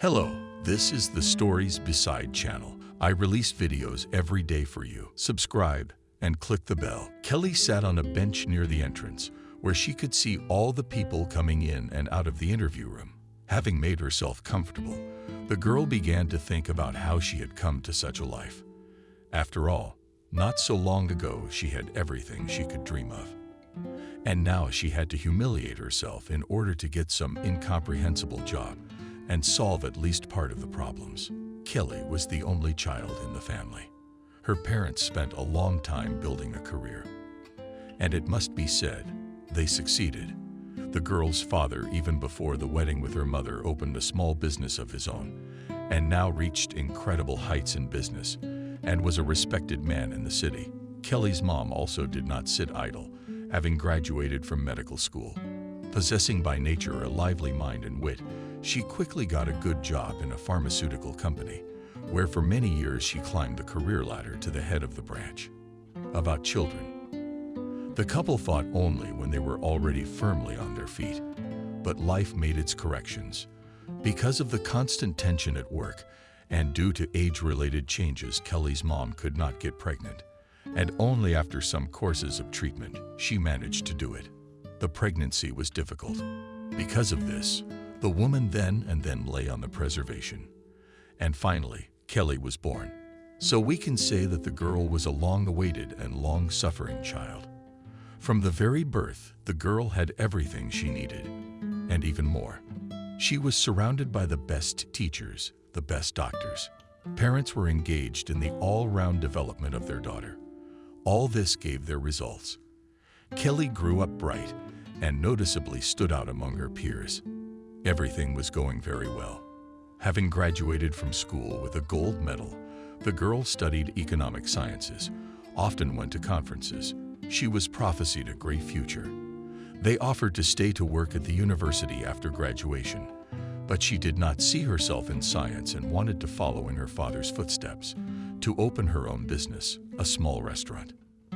Hello, this is the Stories Beside channel. I release videos every day for you. Subscribe and click the bell. Kelly sat on a bench near the entrance, where she could see all the people coming in and out of the interview room. Having made herself comfortable, the girl began to think about how she had come to such a life. After all, not so long ago she had everything she could dream of. And now she had to humiliate herself in order to get some incomprehensible job and solve at least part of the problems. Kelly was the only child in the family. Her parents spent a long time building a career. And it must be said, they succeeded. The girl's father, even before the wedding with her mother, opened a small business of his own, and now reached incredible heights in business, and was a respected man in the city. Kelly's mom also did not sit idle, having graduated from medical school. Possessing by nature a lively mind and wit, she quickly got a good job in a pharmaceutical company, where for many years she climbed the career ladder to the head of the branch. About children. The couple fought only when they were already firmly on their feet, but life made its corrections. Because of the constant tension at work and due to age-related changes, Kelly's mom could not get pregnant, and only after some courses of treatment she managed to do it. The pregnancy was difficult. Because of this, the woman then and then lay on the preservation. And finally, Kelly was born. So we can say that the girl was a long-awaited and long-suffering child. From the very birth, the girl had everything she needed, and even more. She was surrounded by the best teachers, the best doctors. Parents were engaged in the all-round development of their daughter. All this gave their results. Kelly grew up bright and noticeably stood out among her peers. Everything was going very well. Having graduated from school with a gold medal, the girl studied economic sciences, often went to conferences. She was prophesied a great future. They offered to stay to work at the university after graduation, but she did not see herself in science and wanted to follow in her father's footsteps, to open her own business, a small restaurant.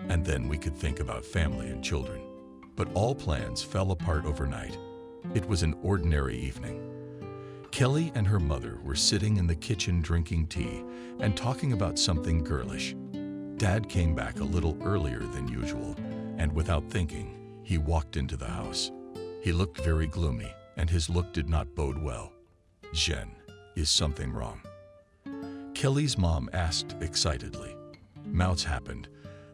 And then we could think about family and children. But all plans fell apart overnight. It was an ordinary evening. Kelly and her mother were sitting in the kitchen drinking tea and talking about something girlish. Dad came back a little earlier than usual, and without thinking, he walked into the house. He looked very gloomy, and his look did not bode well. "Jen, is something wrong?" Kelly's mom asked excitedly. Mouths happened.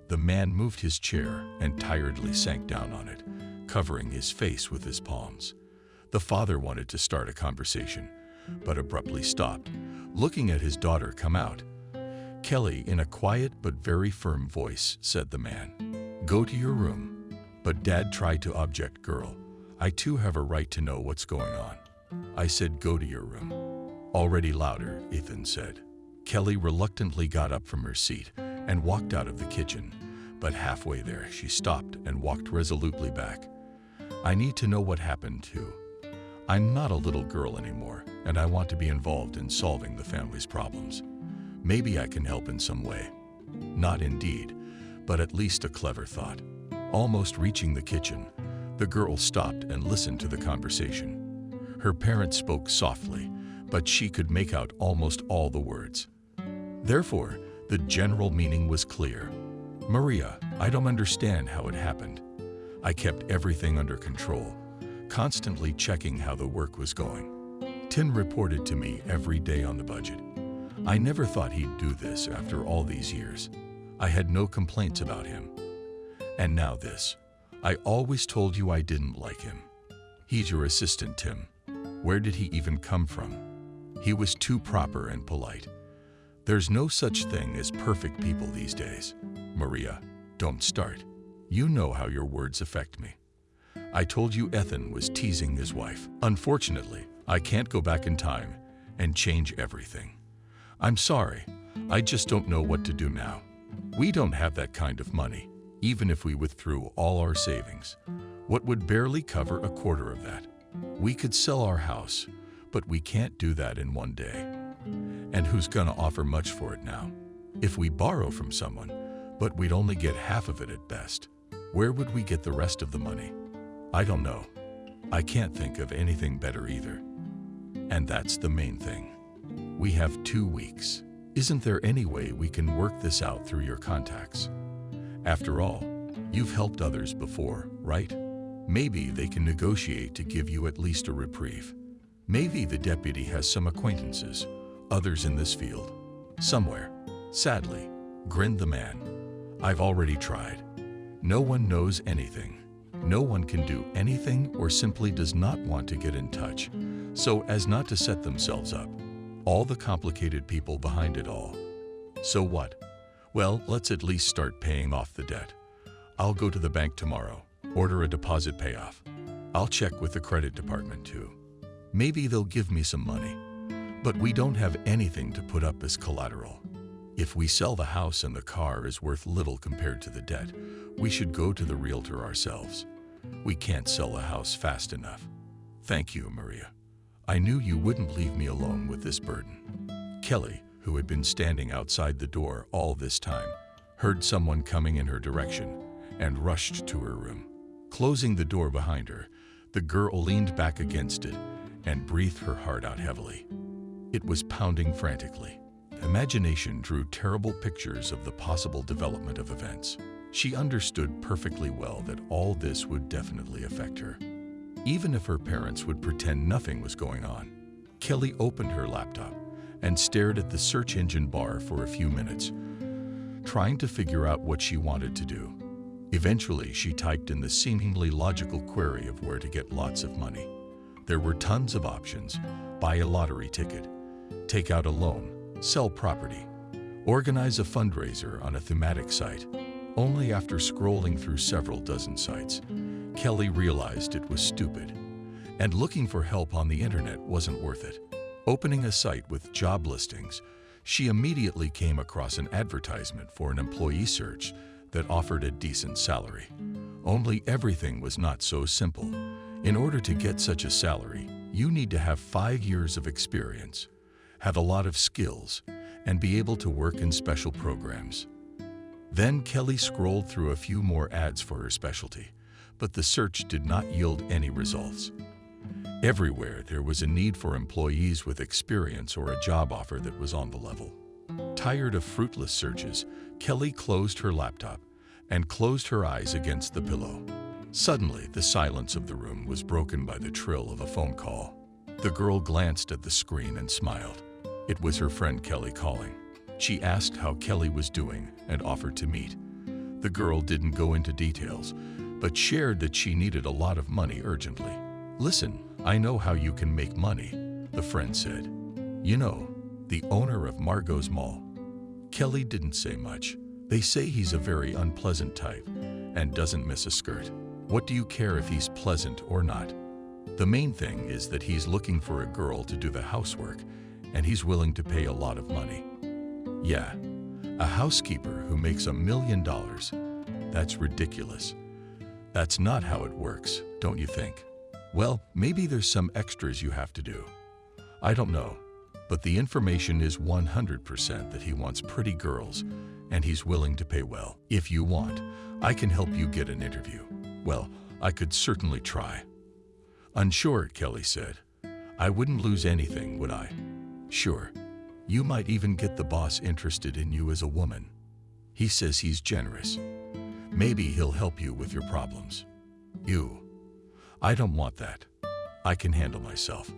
The man moved his chair and tiredly sank down on it, covering his face with his palms. The father wanted to start a conversation, but abruptly stopped, looking at his daughter come out. "Kelly," in a quiet but very firm voice, said the man, "go to your room." But Dad tried to object. "Girl, I too have a right to know what's going on. I said go to your room." Already louder, Ethan said. Kelly reluctantly got up from her seat and walked out of the kitchen, but halfway there she stopped and walked resolutely back. "I need to know what happened too. I'm not a little girl anymore, and I want to be involved in solving the family's problems. Maybe I can help in some way." Not indeed, but at least a clever thought. Almost reaching the kitchen, the girl stopped and listened to the conversation. Her parents spoke softly, but she could make out almost all the words. Therefore, the general meaning was clear. "Maria, I don't understand how it happened. I kept everything under control, constantly checking how the work was going. Tim reported to me every day on the budget. I never thought he'd do this after all these years. I had no complaints about him. And now this. I always told you I didn't like him. He's your assistant, Tim. Where did he even come from? He was too proper and polite. There's no such thing as perfect people these days. Maria, don't start. You know how your words affect me. I told you Ethan was teasing his wife. Unfortunately, I can't go back in time and change everything. I'm sorry, I just don't know what to do now. We don't have that kind of money, even if we withdrew all our savings. What would barely cover a quarter of that? We could sell our house, but we can't do that in one day. And who's gonna offer much for it now? If we borrow from someone, but we'd only get half of it at best, where would we get the rest of the money? I don't know. I can't think of anything better either." And that's the main thing. We have 2 weeks. Isn't there any way we can work this out through your contacts? After all, you've helped others before, right? Maybe they can negotiate to give you at least a reprieve. Maybe the deputy has some acquaintances, others in this field. Somewhere. Sadly, grinned the man. I've already tried. No one knows anything. No one can do anything or simply does not want to get in touch, so as not to set themselves up. All the complicated people behind it all. So what? Well, let's at least start paying off the debt. I'll go to the bank tomorrow, order a deposit payoff. I'll check with the credit department too. Maybe they'll give me some money. But we don't have anything to put up as collateral. If we sell the house and the car is worth little compared to the debt, we should go to the realtor ourselves. We can't sell the house fast enough. Thank you, Maria. I knew you wouldn't leave me alone with this burden. Kelly, who had been standing outside the door all this time, heard someone coming in her direction and rushed to her room. Closing the door behind her, the girl leaned back against it and breathed her heart out heavily. It was pounding frantically. Imagination drew terrible pictures of the possible development of events. She understood perfectly well that all this would definitely affect her. Even if her parents would pretend nothing was going on. Kelly opened her laptop and stared at the search engine bar for a few minutes, trying to figure out what she wanted to do. Eventually, she typed in the seemingly logical query of where to get lots of money. There were tons of options: buy a lottery ticket, take out a loan, sell property, organize a fundraiser on a thematic site. Only after scrolling through several dozen sites, Kelly realized it was stupid, and looking for help on the internet wasn't worth it. Opening a site with job listings, she immediately came across an advertisement for an employee search that offered a decent salary. Only everything was not so simple. In order to get such a salary, you need to have 5 years of experience, have a lot of skills, and be able to work in special programs. Then Kelly scrolled through a few more ads for her specialty, but the search did not yield any results. Everywhere there was a need for employees with experience or a job offer that was on the level. Tired of fruitless searches, Kelly closed her laptop and closed her eyes against the pillow. Suddenly, the silence of the room was broken by the trill of a phone call. The girl glanced at the screen and smiled. It was her friend Kelly calling. She asked how Kelly was doing and offered to meet. The girl didn't go into details, but shared that she needed a lot of money urgently. "Listen, I know how you can make money," the friend said. "You know, the owner of Margot's Mall." Kelly didn't say much. They say he's a very unpleasant type and doesn't miss a skirt. What do you care if he's pleasant or not? The main thing is that he's looking for a girl to do the housework, and he's willing to pay a lot of money. Yeah, a housekeeper who makes $1 million. That's ridiculous. That's not how it works, don't you think? Well, maybe there's some extras you have to do. I don't know, but the information is 100% that he wants pretty girls, and he's willing to pay well. If you want, I can help you get an interview. Well, I could certainly try. Unsure, Kelly said. I wouldn't lose anything, would I? Sure. You might even get the boss interested in you as a woman. He says he's generous. Maybe he'll help you with your problems. You. I don't want that. I can handle myself.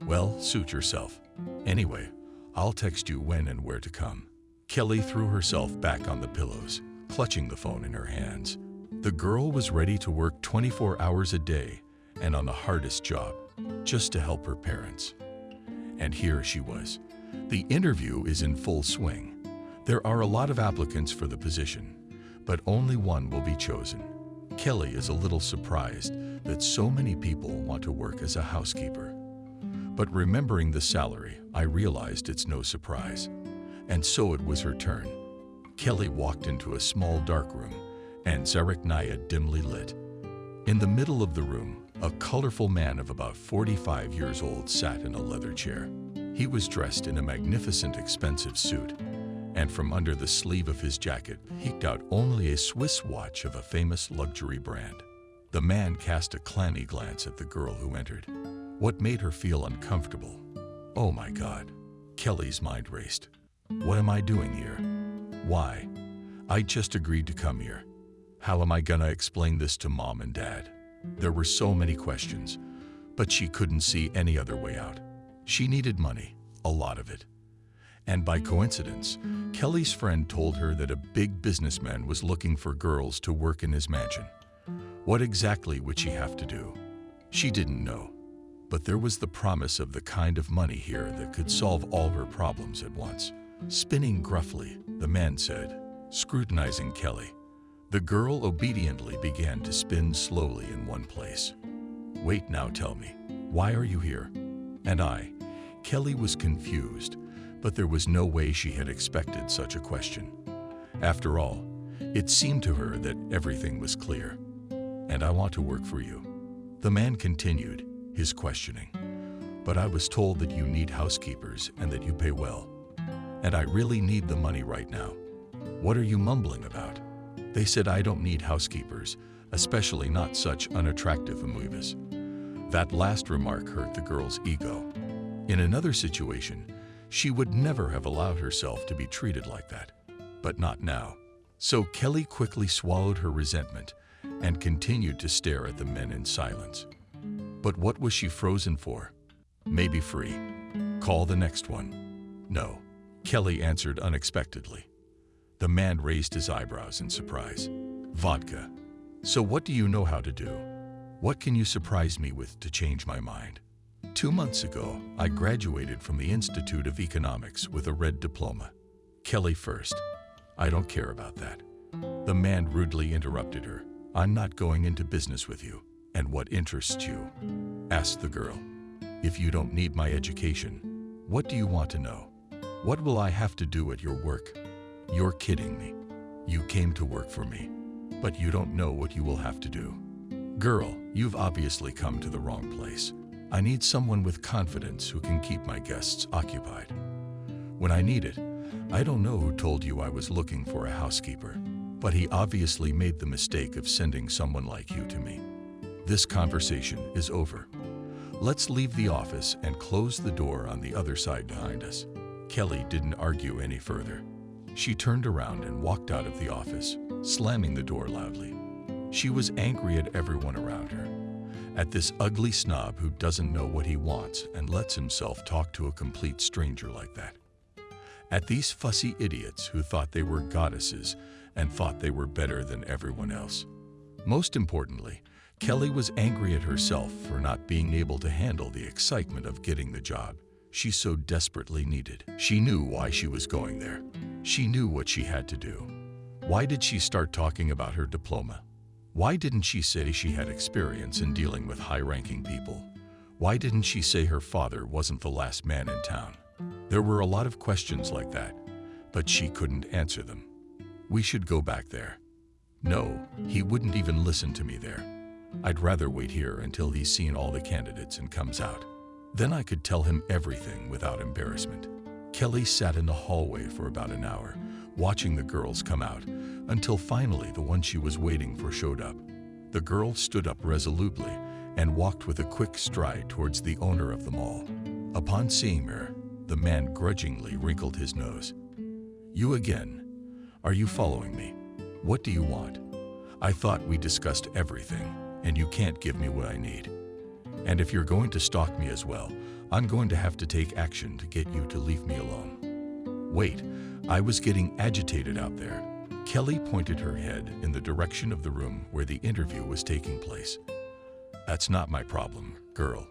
Well, suit yourself. Anyway, I'll text you when and where to come. Kelly threw herself back on the pillows, clutching the phone in her hands. The girl was ready to work 24 hours a day and on the hardest job, just to help her parents. And here she was. The interview is in full swing. There are a lot of applicants for the position, but only one will be chosen. Kelly is a little surprised that so many people want to work as a housekeeper. But remembering the salary, I realized it's no surprise. And so it was her turn. Kelly walked into a small dark room, and Zarakhnaya dimly lit. In the middle of the room, a colorful man of about 45 years old sat in a leather chair. He was dressed in a magnificent, expensive suit, and from under the sleeve of his jacket peeked out only a Swiss watch of a famous luxury brand. The man cast a clammy glance at the girl who entered. What made her feel uncomfortable Oh my God. Kelly's mind raced. What am I doing here? Why? I just agreed to come here. How am I gonna explain this to Mom and Dad? There were so many questions, but she couldn't see any other way out. She needed money, a lot of it. And by coincidence, Kelly's friend told her that a big businessman was looking for girls to work in his mansion. What exactly would she have to do? She didn't know. But there was the promise of the kind of money here that could solve all her problems at once. Spinning gruffly, the man said, scrutinizing Kelly. The girl obediently began to spin slowly in one place. Wait now, tell me, why are you here? And Kelly was confused, but there was no way she had expected such a question. After all, it seemed to her that everything was clear. And I want to work for you. The man continued his questioning. But I was told that you need housekeepers and that you pay well. And I really need the money right now. What are you mumbling about? They said I don't need housekeepers, especially not such unattractive amoebas. That last remark hurt the girl's ego. In another situation, she would never have allowed herself to be treated like that. But not now. So Kelly quickly swallowed her resentment and continued to stare at the men in silence. But what was she frozen for? Maybe free. Call the next one. No, Kelly answered unexpectedly. The man raised his eyebrows in surprise. Vodka. So what do you know how to do? What can you surprise me with to change my mind? 2 months ago, I graduated from the Institute of Economics with a red diploma. Kelly first. I don't care about that. The man rudely interrupted her. I'm not going into business with you. And what interests you? Asked the girl. If you don't need my education, what do you want to know? What will I have to do at your work? You're kidding me. You came to work for me, but you don't know what you will have to do. Girl, you've obviously come to the wrong place. I need someone with confidence who can keep my guests occupied. When I need it, I don't know who told you I was looking for a housekeeper, but he obviously made the mistake of sending someone like you to me. This conversation is over. Let's leave the office and close the door on the other side behind us. Kelly didn't argue any further. She turned around and walked out of the office, slamming the door loudly. She was angry at everyone around her, at this ugly snob who doesn't know what he wants and lets himself talk to a complete stranger like that. At these fussy idiots who thought they were goddesses and thought they were better than everyone else. Most importantly, Kelly was angry at herself for not being able to handle the excitement of getting the job she so desperately needed. She knew why she was going there. She knew what she had to do. Why did she start talking about her diploma? Why didn't she say she had experience in dealing with high-ranking people? Why didn't she say her father wasn't the last man in town? There were a lot of questions like that, but she couldn't answer them. We should go back there. No, he wouldn't even listen to me there. I'd rather wait here until he's seen all the candidates and comes out. Then I could tell him everything without embarrassment. Kelly sat in the hallway for about an hour, watching the girls come out, until finally the one she was waiting for showed up. The girl stood up resolutely and walked with a quick stride towards the owner of the mall. Upon seeing her, the man grudgingly wrinkled his nose. You again? Are you following me? What do you want? I thought we discussed everything, and you can't give me what I need. And if you're going to stalk me as well, I'm going to have to take action to get you to leave me alone. Wait, I was getting agitated out there. Kelly pointed her head in the direction of the room where the interview was taking place. That's not my problem, girl.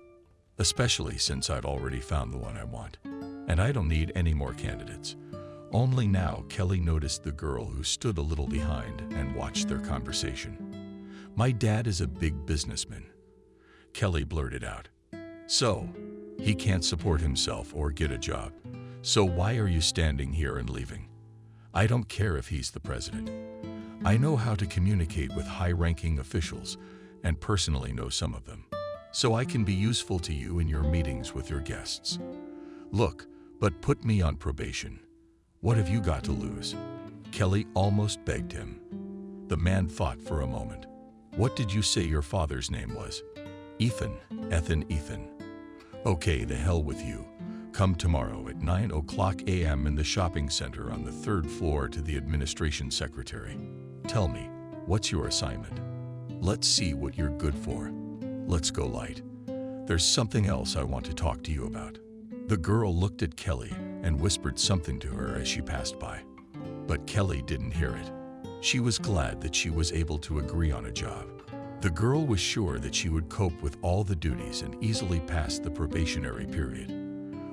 Especially since I'd already found the one I want. And I don't need any more candidates. Only now Kelly noticed the girl who stood a little behind and watched their conversation. My dad is a big businessman. Kelly blurted out. So, he can't support himself or get a job. So why are you standing here and leaving? I don't care if he's the president. I know how to communicate with high-ranking officials and personally know some of them. So I can be useful to you in your meetings with your guests. Look, but put me on probation. What have you got to lose? Kelly almost begged him. The man thought for a moment. What did you say your father's name was? Ethan. Okay, the hell with you. Come tomorrow at 9 a.m. in the shopping center on the 3rd floor to the administration secretary. Tell me, what's your assignment? Let's see what you're good for. Let's go light. There's something else I want to talk to you about." The girl looked at Kelly and whispered something to her as she passed by. But Kelly didn't hear it. She was glad that she was able to agree on a job. The girl was sure that she would cope with all the duties and easily pass the probationary period.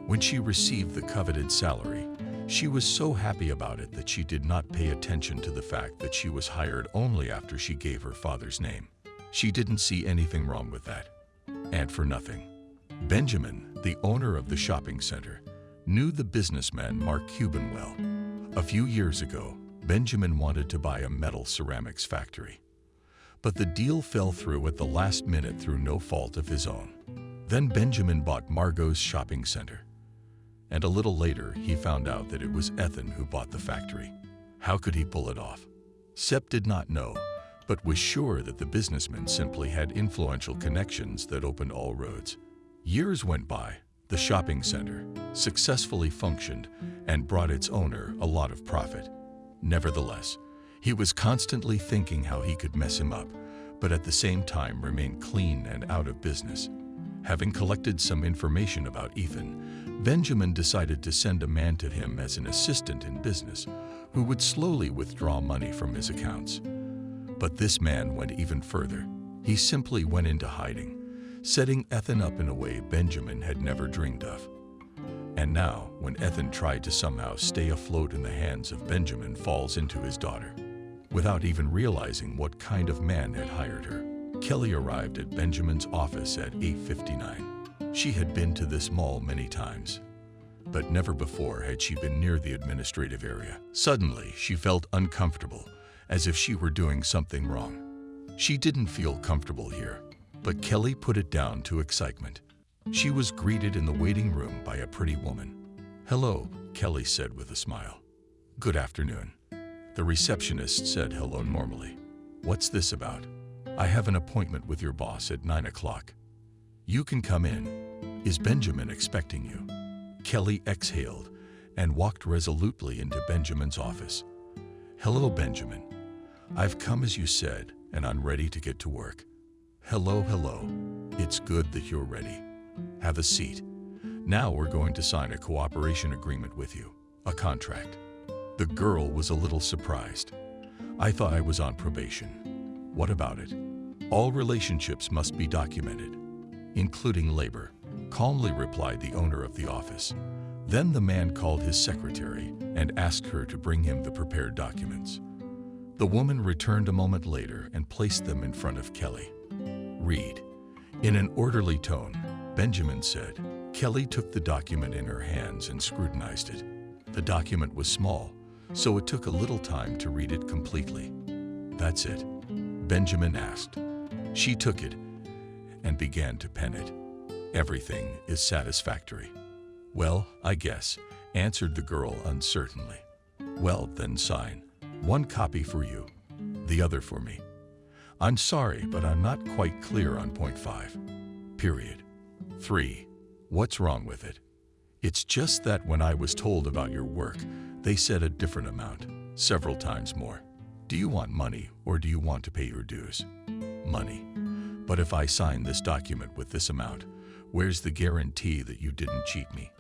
When she received the coveted salary, she was so happy about it that she did not pay attention to the fact that she was hired only after she gave her father's name. She didn't see anything wrong with that. And for nothing. Benjamin, the owner of the shopping center, knew the businessman Mark Cuban well. A few years ago, Benjamin wanted to buy a metal ceramics factory. But the deal fell through at the last minute through no fault of his own. Then Benjamin bought Margot's shopping center. And a little later, he found out that it was Ethan who bought the factory. How could he pull it off? Sepp did not know, but was sure that the businessman simply had influential connections that opened all roads. Years went by. The shopping center successfully functioned and brought its owner a lot of profit. Nevertheless, he was constantly thinking how he could mess him up, but at the same time remain clean and out of business. Having collected some information about Ethan, Benjamin decided to send a man to him as an assistant in business who would slowly withdraw money from his accounts. But this man went even further. He simply went into hiding, setting Ethan up in a way Benjamin had never dreamed of. And now, when Ethan tried to somehow stay afloat in the hands of Benjamin, falls into his daughter. Without even realizing what kind of man had hired her, Kelly arrived at Benjamin's office at 8:59. She had been to this mall many times, but never before had she been near the administrative area. Suddenly, she felt uncomfortable, as if she were doing something wrong. She didn't feel comfortable here, but Kelly put it down to excitement. She was greeted in the waiting room by a pretty woman. "Hello," Kelly said with a smile. "Good afternoon." The receptionist said hello normally. "What's this about?" "I have an appointment with your boss at 9 o'clock. You can come in. Is Benjamin expecting you?" Kelly exhaled and walked resolutely into Benjamin's office. "Hello, Benjamin. I've come as you said, and I'm ready to get to work." "Hello, hello. It's good that you're ready. Have a seat. Now we're going to sign a cooperation agreement with you, a contract." The girl was a little surprised. "I thought I was on probation." "What about it? All relationships must be documented, including labor," calmly replied the owner of the office. Then the man called his secretary and asked her to bring him the prepared documents. The woman returned a moment later and placed them in front of Kelly. "Read." In an orderly tone, Benjamin said. Kelly took the document in her hands and scrutinized it. The document was small, so it took a little time to read it completely. "That's it?" Benjamin asked. She took it and began to pen it. "Everything is satisfactory." "Well, I guess," answered the girl uncertainly. "Well, then sign. One copy for you, the other for me. I'm sorry, but I'm not quite clear on point 5. Period. 3. What's wrong with it?" "It's just that when I was told about your work, they said a different amount, several times more. Do you want money or do you want to pay your dues?" "Money. But if I sign this document with this amount, where's the guarantee that you didn't cheat me?"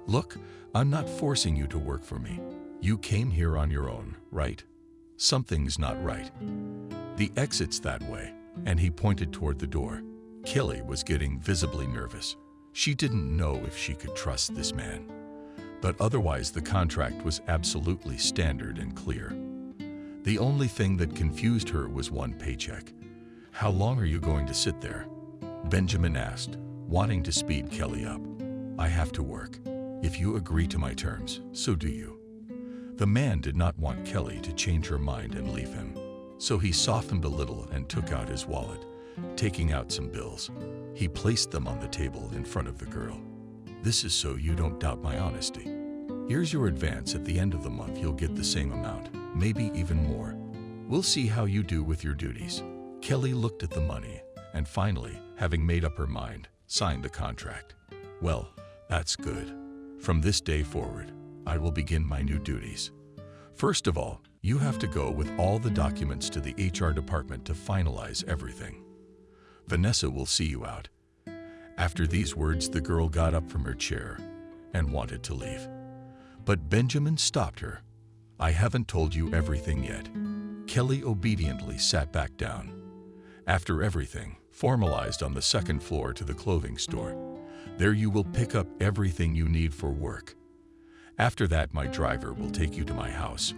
"Look, I'm not forcing you to work for me. You came here on your own, right? Something's not right. The exit's that way," and he pointed toward the door. Kelly was getting visibly nervous. She didn't know if she could trust this man. But otherwise, the contract was absolutely standard and clear. The only thing that confused her was one paycheck. "How long are you going to sit there?" Benjamin asked, wanting to speed Kelly up. "I have to work. If you agree to my terms, so do you." The man did not want Kelly to change her mind and leave him, so he softened a little and took out his wallet, taking out some bills. He placed them on the table in front of the girl. "This is so you don't doubt my honesty. Here's your advance. At the end of the month, you'll get the same amount, maybe even more. We'll see how you do with your duties." Kelly looked at the money and finally, having made up her mind, signed the contract. "Well, that's good. From this day forward, I will begin my new duties. First of all, you have to go with all the documents to the HR department to finalize everything. Vanessa will see you out." After these words, the girl got up from her chair and wanted to leave. But Benjamin stopped her. "I haven't told you everything yet." Kelly obediently sat back down. "After everything, formalized on the second floor to the clothing store. There you will pick up everything you need for work. After that, my driver will take you to my house,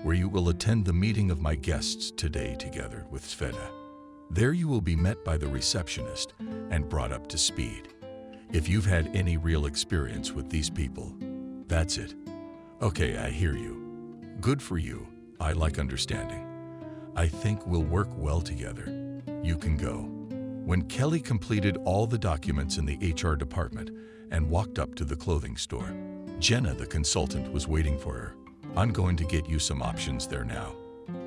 where you will attend the meeting of my guests today together with Sveta. There you will be met by the receptionist and brought up to speed. If you've had any real experience with these people, that's it." "Okay, I hear you. Good for you. I like understanding. I think we'll work well together. You can go." When Kelly completed all the documents in the HR department and walked up to the clothing store, Jenna, the consultant, was waiting for her. "I'm going to get you some options there now."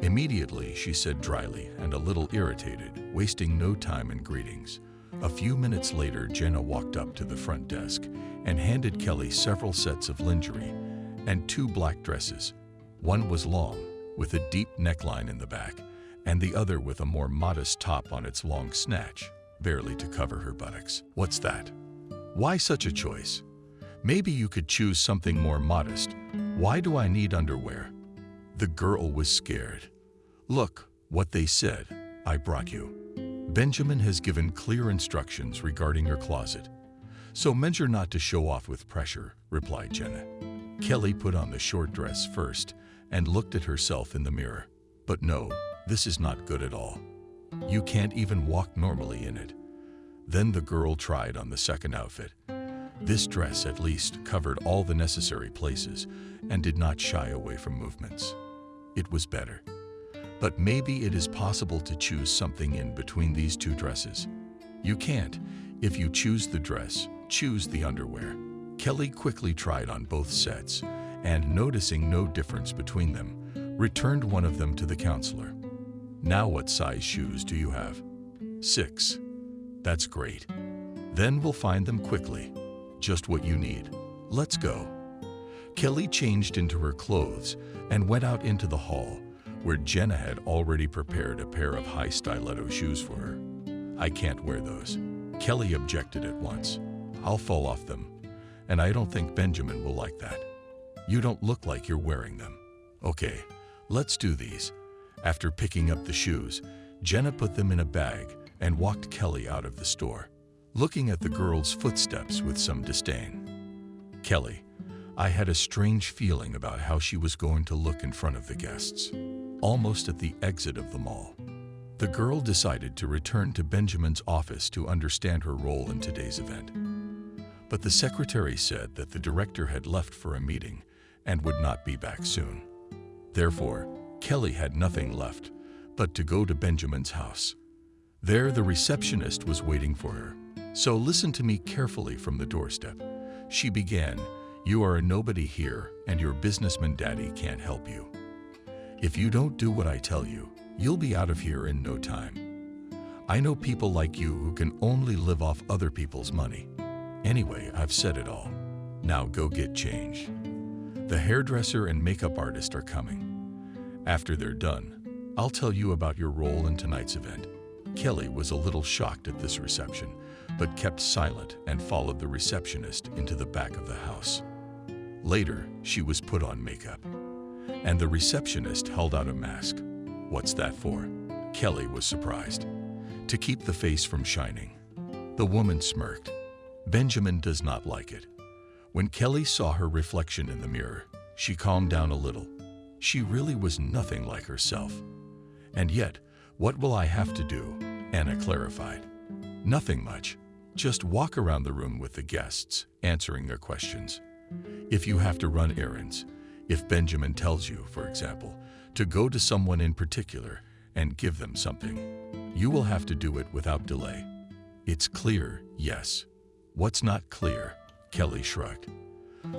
Immediately, she said dryly and a little irritated, wasting no time in greetings. A few minutes later, Jenna walked up to the front desk and handed Kelly several sets of lingerie and 2 black dresses. One was long, with a deep neckline in the back, and the other with a more modest top on its long snatch, barely to cover her buttocks. "What's that? Why such a choice? Maybe you could choose something more modest. Why do I need underwear?" The girl was scared. "Look what they said. I brought you. Benjamin has given clear instructions regarding your closet, so measure not to show off with pressure," replied Jenna. Kelly put on the short dress first and looked at herself in the mirror. "But no, this is not good at all. You can't even walk normally in it." Then the girl tried on the second outfit. This dress at least covered all the necessary places and did not shy away from movements. It was better. But maybe it is possible to choose something in between these 2 dresses. You can't. If you choose the dress, choose the underwear. Kelly quickly tried on both sets and, noticing no difference between them, returned one of them to the counselor. "Now what size shoes do you have?" 6. "That's great. Then we'll find them quickly. Just what you need. Let's go." Kelly changed into her clothes and went out into the hall, where Jenna had already prepared a pair of high stiletto shoes for her. "I can't wear those." Kelly objected at once. "I'll fall off them, and I don't think Benjamin will like that. You don't look like you're wearing them." "Okay, let's do these." After picking up the shoes, Jenna put them in a bag and walked Kelly out of the store, looking at the girl's footsteps with some disdain. "Kelly, I had a strange feeling about how she was going to look in front of the guests, almost at the exit of the mall." The girl decided to return to Benjamin's office to understand her role in today's event. But the secretary said that the director had left for a meeting and would not be back soon. Therefore, Kelly had nothing left but to go to Benjamin's house. There, the receptionist was waiting for her. "So listen to me carefully from the doorstep," she began. "You are a nobody here, and your businessman daddy can't help you. If you don't do what I tell you, you'll be out of here in no time. I know people like you who can only live off other people's money. Anyway, I've said it all. Now go get changed. The hairdresser and makeup artist are coming. After they're done, I'll tell you about your role in tonight's event." Kelly was a little shocked at this reception, but kept silent and followed the receptionist into the back of the house. Later, she was put on makeup, and the receptionist held out a mask. "What's that for?" Kelly was surprised. "To keep the face from shining." The woman smirked. Benjamin does not like it. When Kelly saw her reflection in the mirror, she calmed down a little. She really was nothing like herself. "And yet, what will I have to do?" Anna clarified. "Nothing much. Just walk around the room with the guests, answering their questions. If you have to run errands, if Benjamin tells you, for example, to go to someone in particular and give them something, you will have to do it without delay. It's clear, yes." "What's not clear?" Kelly shrugged.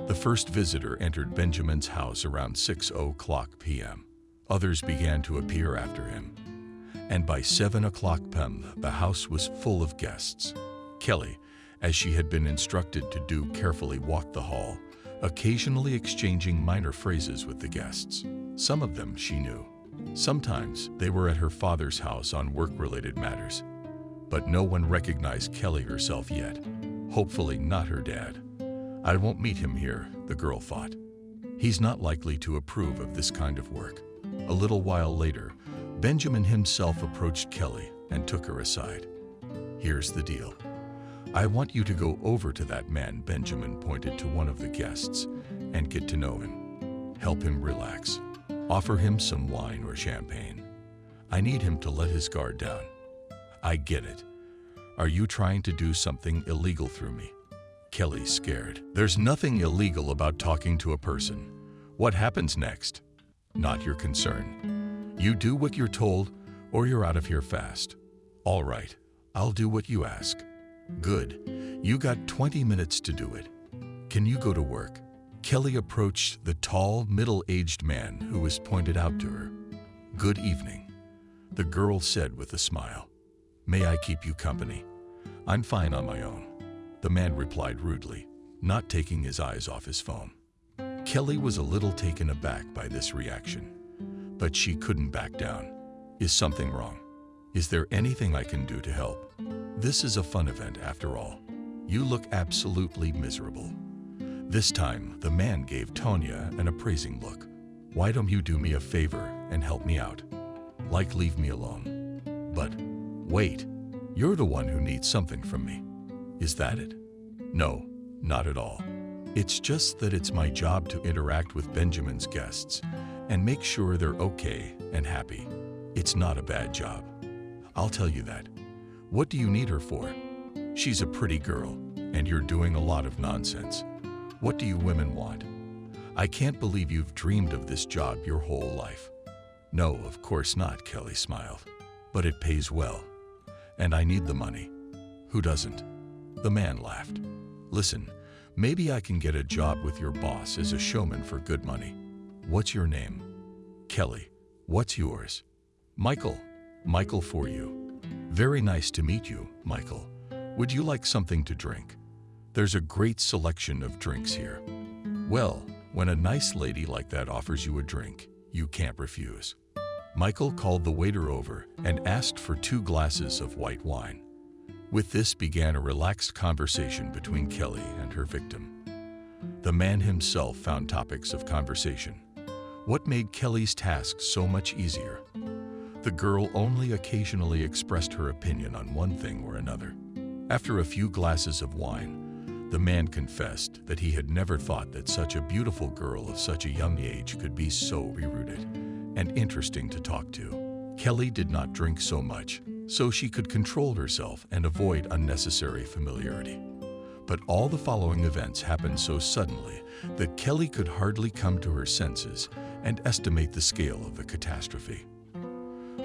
The first visitor entered Benjamin's house around 6:00 p.m. Others began to appear after him, and by 7:00 p.m. the house was full of guests. Kelly, as she had been instructed to do, carefully walked the hall, occasionally exchanging minor phrases with the guests. Some of them she knew. Sometimes they were at her father's house on work-related matters. But no one recognized Kelly herself yet. Hopefully not her dad. I won't meet him here, the girl thought. He's not likely to approve of this kind of work. A little while later, Benjamin himself approached Kelly and took her aside. Here's the deal. I want you to go over to that man, Benjamin pointed to one of the guests, and get to know him. Help him relax. Offer him some wine or champagne. I need him to let his guard down. I get it. Are you trying to do something illegal through me? Kelly's scared. There's nothing illegal about talking to a person. What happens next? Not your concern. You do what you're told, or you're out of here fast. All right, I'll do what you ask. Good. You got 20 minutes to do it. Can you go to work? Kelly approached the tall, middle-aged man who was pointed out to her. Good evening, the girl said with a smile. May I keep you company? I'm fine on my own, the man replied rudely, not taking his eyes off his phone. Kelly was a little taken aback by this reaction, but she couldn't back down. Is something wrong? Is there anything I can do to help? This is a fun event after all. You look absolutely miserable. This time, the man gave Tonya an appraising look. Why don't you do me a favor and help me out? Like leave me alone. But wait, you're the one who needs something from me. Is that it? No, not at all. It's just that it's my job to interact with Benjamin's guests and make sure they're okay and happy. It's not a bad job. I'll tell you that. What do you need her for? She's a pretty girl, and you're doing a lot of nonsense. What do you women want? I can't believe you've dreamed of this job your whole life. No, of course not, Kelly smiled. But it pays well. And I need the money. Who doesn't? The man laughed. Listen, maybe I can get a job with your boss as a showman for good money. What's your name? Kelly. What's yours? Michael. Michael for you. Very nice to meet you, Michael. Would you like something to drink? There's a great selection of drinks here. Well, when a nice lady like that offers you a drink, you can't refuse. Michael called the waiter over and asked for 2 glasses of white wine. With this began a relaxed conversation between Kelly and her victim. The man himself found topics of conversation. What made Kelly's task so much easier? The girl only occasionally expressed her opinion on one thing or another. After a few glasses of wine, the man confessed that he had never thought that such a beautiful girl of such a young age could be so rooted and interesting to talk to. Kelly did not drink so much, so she could control herself and avoid unnecessary familiarity. But all the following events happened so suddenly that Kelly could hardly come to her senses and estimate the scale of the catastrophe.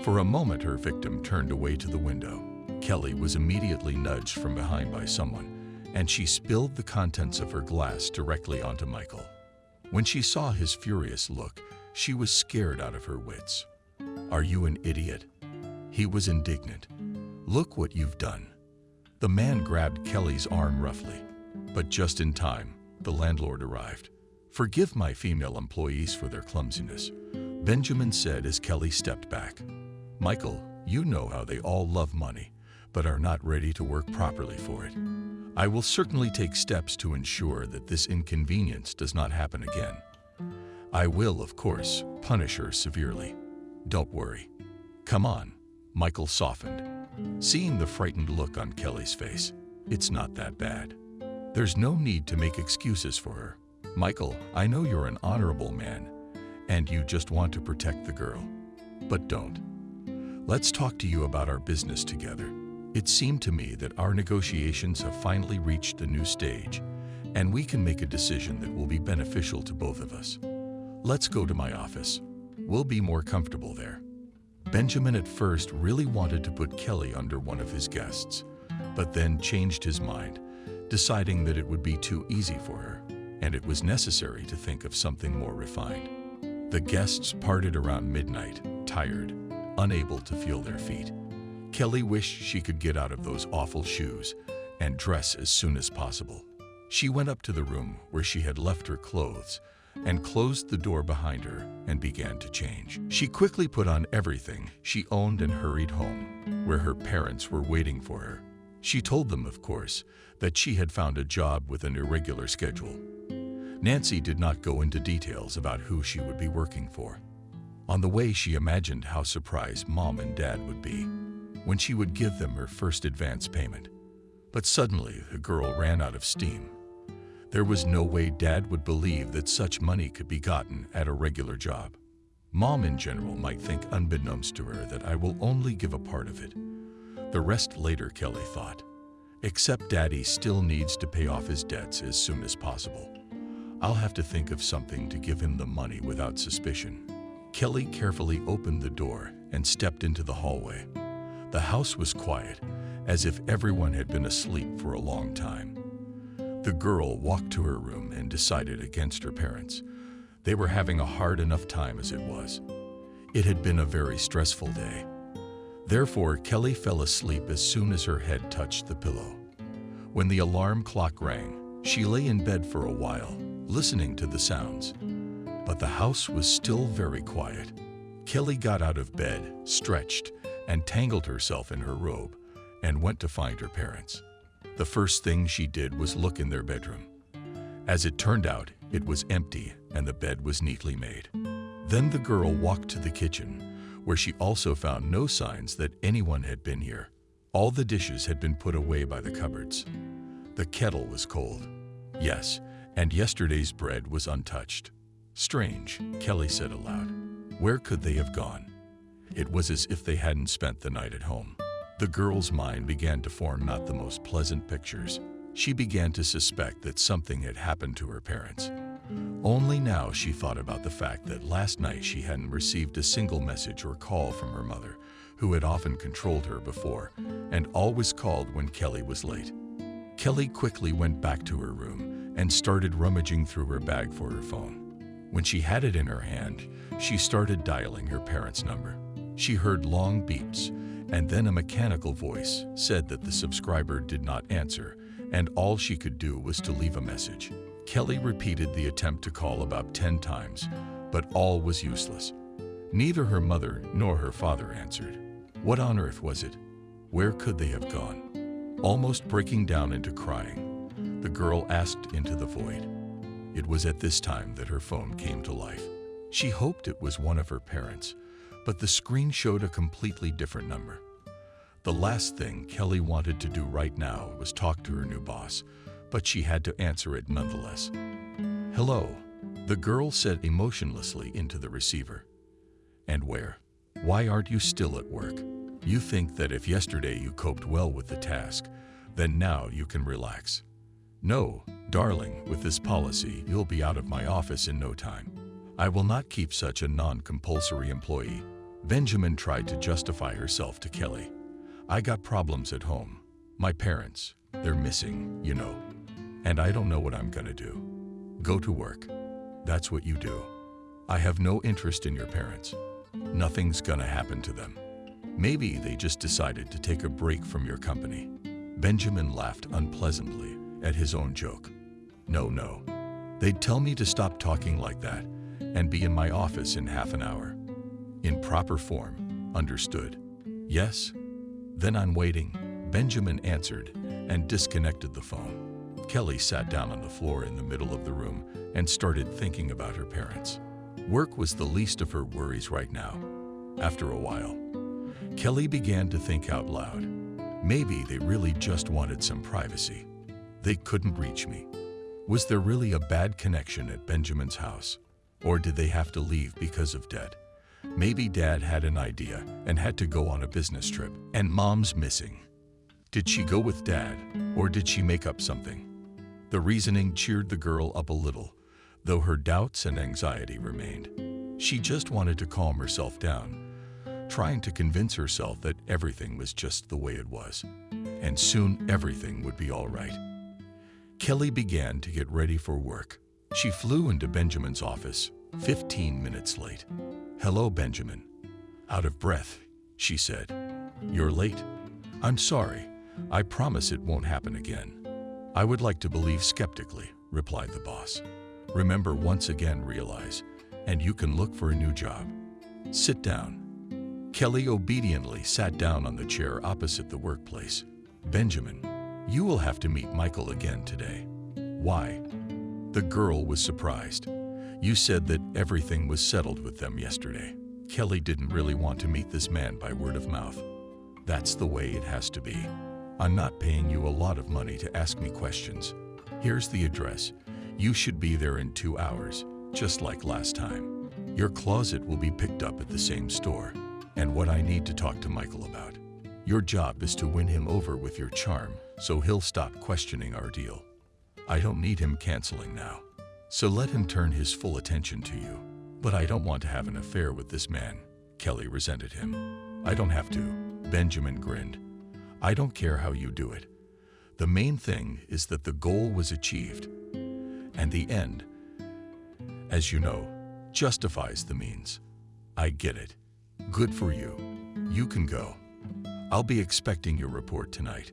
For a moment, her victim turned away to the window. Kelly was immediately nudged from behind by someone, and she spilled the contents of her glass directly onto Michael. When she saw his furious look, she was scared out of her wits. Are you an idiot? He was indignant. Look what you've done. The man grabbed Kelly's arm roughly, but just in time, the landlord arrived. Forgive my female employees for their clumsiness, Benjamin said as Kelly stepped back. Michael, you know how they all love money, but are not ready to work properly for it. I will certainly take steps to ensure that this inconvenience does not happen again. I will, of course, punish her severely. Don't worry. Come on, Michael softened. Seeing the frightened look on Kelly's face, it's not that bad. There's no need to make excuses for her. Michael, I know you're an honorable man, and you just want to protect the girl. But don't. Let's talk to you about our business together. It seemed to me that our negotiations have finally reached a new stage, and we can make a decision that will be beneficial to both of us. Let's go to my office. We'll be more comfortable there. Benjamin at first really wanted to put Kelly under one of his guests, but then changed his mind, deciding that it would be too easy for her, and it was necessary to think of something more refined. The guests parted around midnight, tired, unable to feel their feet. Kelly wished she could get out of those awful shoes and dress as soon as possible. She went up to the room where she had left her clothes and closed the door behind her and began to change. She quickly put on everything she owned and hurried home, where her parents were waiting for her. She told them, of course, that she had found a job with an irregular schedule. Nancy did not go into details about who she would be working for. On the way, she imagined how surprised Mom and Dad would be when she would give them her first advance payment. But suddenly, the girl ran out of steam. There was no way Dad would believe that such money could be gotten at a regular job. Mom in general might think, unbeknownst to her, that I will only give a part of it. The rest later, Kelly thought. Except Daddy still needs to pay off his debts as soon as possible. I'll have to think of something to give him the money without suspicion. Kelly carefully opened the door and stepped into the hallway. The house was quiet, as if everyone had been asleep for a long time. The girl walked to her room and decided against her parents. They were having a hard enough time as it was. It had been a very stressful day. Therefore, Kelly fell asleep as soon as her head touched the pillow. When the alarm clock rang, she lay in bed for a while, listening to the sounds. But the house was still very quiet. Kelly got out of bed, stretched, and tangled herself in her robe, and went to find her parents. The first thing she did was look in their bedroom. As it turned out, it was empty and the bed was neatly made. Then the girl walked to the kitchen, where she also found no signs that anyone had been here. All the dishes had been put away by the cupboards. The kettle was cold. Yes, and yesterday's bread was untouched. Strange, Kelly said aloud. Where could they have gone? It was as if they hadn't spent the night at home. The girl's mind began to form not the most pleasant pictures. She began to suspect that something had happened to her parents. Only now she thought about the fact that last night she hadn't received a single message or call from her mother, who had often controlled her before and always called when Kelly was late. Kelly quickly went back to her room and started rummaging through her bag for her phone. When she had it in her hand, she started dialing her parents' number. She heard long beeps, and then a mechanical voice said that the subscriber did not answer, and all she could do was to leave a message. Kelly repeated the attempt to call about 10 times, but all was useless. Neither her mother nor her father answered. What on earth was it? Where could they have gone? Almost breaking down into crying, the girl asked into the void. It was at this time that her phone came to life. She hoped it was one of her parents, but the screen showed a completely different number. The last thing Kelly wanted to do right now was talk to her new boss, but she had to answer it nonetheless. Hello, the girl said emotionlessly into the receiver. And where? Why aren't you still at work? You think that if yesterday you coped well with the task, then now you can relax. No, darling, with this policy, you'll be out of my office in no time. I will not keep such a non-compulsory employee. Benjamin tried to justify herself to Kelly. I got problems at home. My parents, they're missing, you know. And I don't know what I'm gonna do. Go to work. That's what you do. I have no interest in your parents. Nothing's gonna happen to them. Maybe they just decided to take a break from your company. Benjamin laughed unpleasantly at his own joke. No. They'd tell me to stop talking like that and be in my office in half an hour. In proper form, understood? Yes? Then I'm waiting, Benjamin answered and disconnected the phone. Kelly sat down on the floor in the middle of the room and started thinking about her parents. Work was the least of her worries right now. After a while, Kelly began to think out loud. Maybe they really just wanted some privacy. They couldn't reach me. Was there really a bad connection at Benjamin's house? Or did they have to leave because of debt? Maybe Dad had an idea and had to go on a business trip, and Mom's missing. Did she go with Dad, or did she make up something? The reasoning cheered the girl up a little, though her doubts and anxiety remained. She just wanted to calm herself down, trying to convince herself that everything was just the way it was, and soon everything would be all right. Kelly began to get ready for work. She flew into Benjamin's office, 15 minutes late. Hello, Benjamin. Out of breath, she said. You're late. I'm sorry. I promise it won't happen again. I would like to believe skeptically, replied the boss. Remember, once again, realize, and you can look for a new job. Sit down. Kelly obediently sat down on the chair opposite the workplace. Benjamin, you will have to meet Michael again today. Why? The girl was surprised. You said that everything was settled with them yesterday. Kelly didn't really want to meet this man by word of mouth. That's the way it has to be. I'm not paying you a lot of money to ask me questions. Here's the address. You should be there in 2 hours, just like last time. Your closet will be picked up at the same store. And what I need to talk to Michael about. Your job is to win him over with your charm, so he'll stop questioning our deal. I don't need him canceling now. So let him turn his full attention to you. But I don't want to have an affair with this man. Kelly resented him. I don't have to. Benjamin grinned. I don't care how you do it. The main thing is that the goal was achieved. And the end, as you know, justifies the means. I get it. Good for you. You can go. I'll be expecting your report tonight.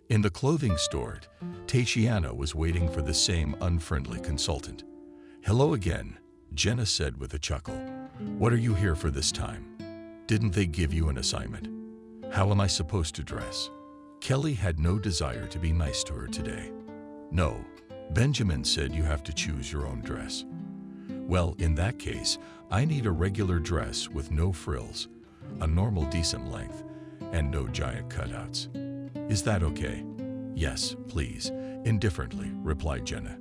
In the clothing store, Tatiana was waiting for the same unfriendly consultant. Hello again, Jenna said with a chuckle. What are you here for this time? Didn't they give you an assignment? How am I supposed to dress? Kelly had no desire to be nice to her today. No, Benjamin said you have to choose your own dress. Well, in that case, I need a regular dress with no frills, a normal decent length, and no giant cutouts. Is that okay? Yes, please, indifferently, replied Jenna.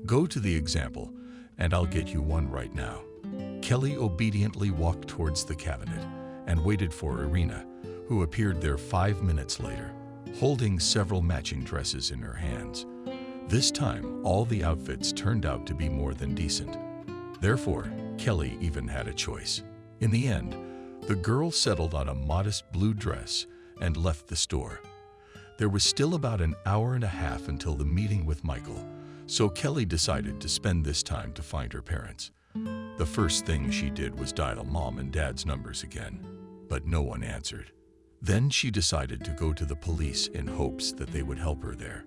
Go to the example, and I'll get you one right now. Kelly obediently walked towards the cabinet and waited for Irina, who appeared there 5 minutes later, holding several matching dresses in her hands. This time, all the outfits turned out to be more than decent. Therefore, Kelly even had a choice. In the end, the girl settled on a modest blue dress and left the store. There was still about an hour and a half until the meeting with Michael, so Kelly decided to spend this time to find her parents. The first thing she did was dial Mom and Dad's numbers again, but no one answered. Then she decided to go to the police in hopes that they would help her there.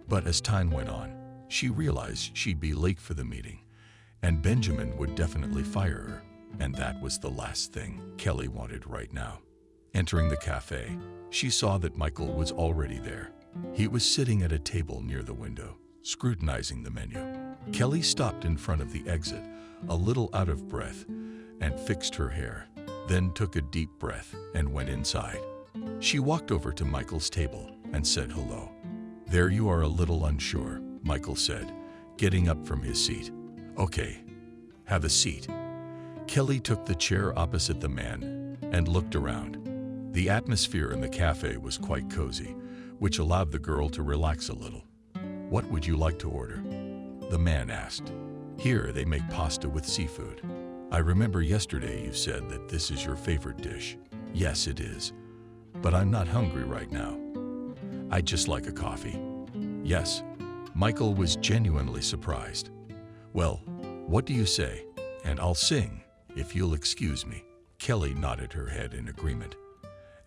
But as time went on, she realized she'd be late for the meeting, and Benjamin would definitely fire her, and that was the last thing Kelly wanted right now. Entering the cafe, she saw that Michael was already there. He was sitting at a table near the window, scrutinizing the menu. Kelly stopped in front of the exit, a little out of breath, and fixed her hair, then took a deep breath and went inside. She walked over to Michael's table and said hello. There you are, a little unsure, Michael said, getting up from his seat. Okay, have a seat. Kelly took the chair opposite the man and looked around. The atmosphere in the cafe was quite cozy, which allowed the girl to relax a little. What would you like to order? The man asked. Here they make pasta with seafood. I remember yesterday you said that this is your favorite dish. Yes, it is. But I'm not hungry right now. I'd just like a coffee. Yes. Michael was genuinely surprised. Well, what do you say? And I'll sing, if you'll excuse me. Kelly nodded her head in agreement.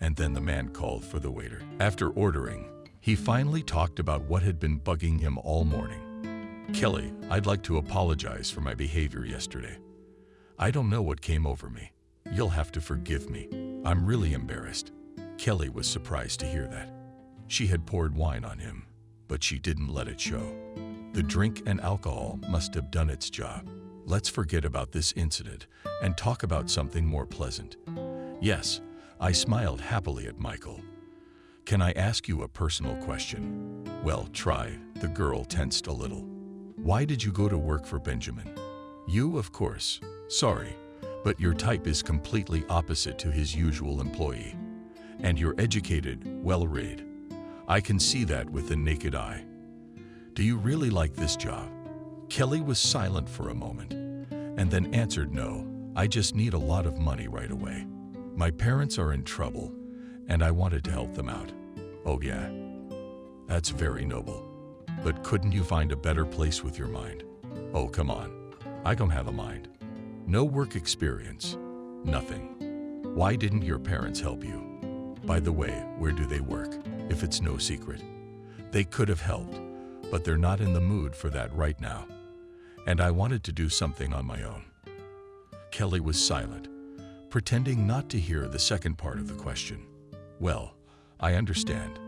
And then the man called for the waiter. After ordering, he finally talked about what had been bugging him all morning. Kelly, I'd like to apologize for my behavior yesterday. I don't know what came over me. You'll have to forgive me. I'm really embarrassed. Kelly was surprised to hear that. She had poured wine on him, but she didn't let it show. The drink and alcohol must have done its job. Let's forget about this incident and talk about something more pleasant. Yes, I smiled happily at Michael. Can I ask you a personal question? Well, try. The girl tensed a little. Why did you go to work for Benjamin? You, of course. Sorry, but your type is completely opposite to his usual employee. And you're educated, well-read. I can see that with the naked eye. Do you really like this job? Kelly was silent for a moment, and then answered, no, I just need a lot of money right away. My parents are in trouble, and I wanted to help them out. Oh yeah, that's very noble. But couldn't you find a better place with your mind? Oh, come on. I don't have a mind. No work experience. Nothing. Why didn't your parents help you? By the way, where do they work, if it's no secret? They could have helped, but they're not in the mood for that right now. And I wanted to do something on my own. Kelly was silent, pretending not to hear the second part of the question. Well, I understand.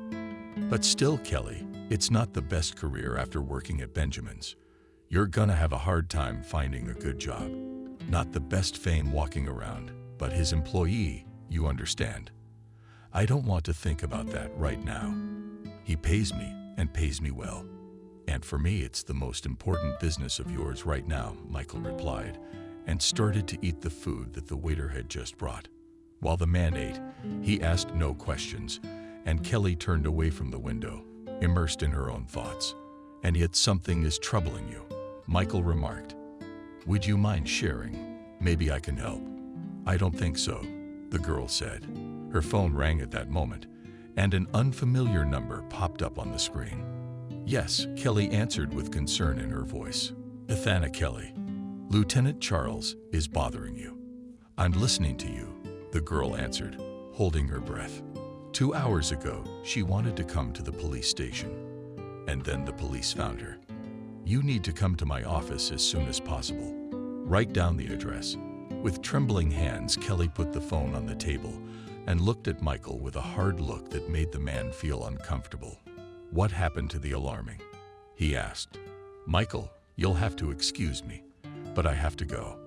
But still, Kelly, it's not the best career after working at Benjamin's. You're gonna have a hard time finding a good job. Not the best fame walking around, but his employee, you understand. I don't want to think about that right now. He pays me and pays me well. And for me, it's the most important business of yours right now, Michael replied, and started to eat the food that the waiter had just brought. While the man ate, he asked no questions, and Kelly turned away from the window, immersed in her own thoughts. And yet something is troubling you, Michael remarked. Would you mind sharing? Maybe I can help. I don't think so, the girl said. Her phone rang at that moment, and an unfamiliar number popped up on the screen. Yes, Kelly answered with concern in her voice. Ethana Kelly, Lieutenant Charles is bothering you. I'm listening to you, the girl answered, holding her breath. 2 hours ago, she wanted to come to the police station, and then the police found her. You need to come to my office as soon as possible. Write down the address. With trembling hands, Kelly put the phone on the table and looked at Michael with a hard look that made the man feel uncomfortable. What happened to the alarming? He asked. Michael, you'll have to excuse me, but I have to go.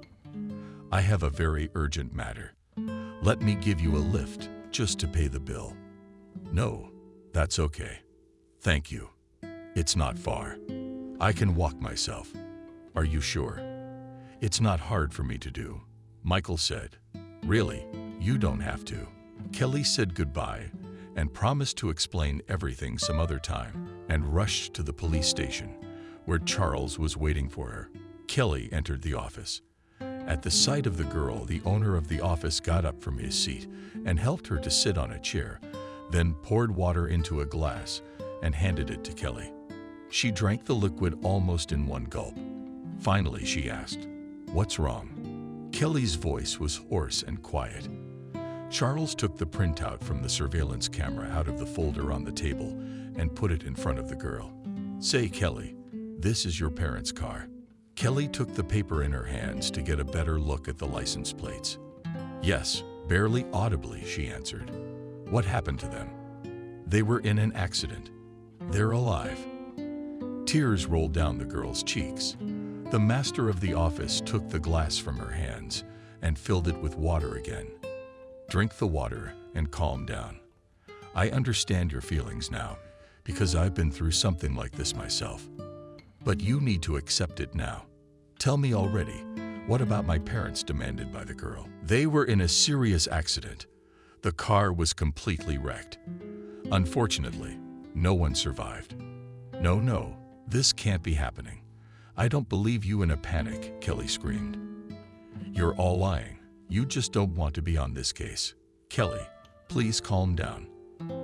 I have a very urgent matter. Let me give you a lift just to pay the bill. No, that's okay. Thank you. It's not far. I can walk myself. Are you sure? It's not hard for me to do, Michael said. Really, you don't have to. Kelly said goodbye and promised to explain everything some other time and rushed to the police station, where Charles was waiting for her. Kelly entered the office. At the sight of the girl, the owner of the office got up from his seat and helped her to sit on a chair, then poured water into a glass and handed it to Kelly. She drank the liquid almost in one gulp. Finally, she asked, "What's wrong?" Kelly's voice was hoarse and quiet. Charles took the printout from the surveillance camera out of the folder on the table and put it in front of the girl. Say, Kelly, this is your parents' car. Kelly took the paper in her hands to get a better look at the license plates. Yes, barely audibly, she answered. What happened to them? They were in an accident. They're alive. Tears rolled down the girl's cheeks. The master of the office took the glass from her hands and filled it with water again. Drink the water and calm down. I understand your feelings now, because I've been through something like this myself. But you need to accept it now. Tell me already, what about my parents? Demanded by the girl. They were in a serious accident. The car was completely wrecked. Unfortunately, no one survived. No, this can't be happening. I don't believe you. In a panic, Kelly screamed. You're all lying. You just don't want to be on this case. Kelly, please calm down.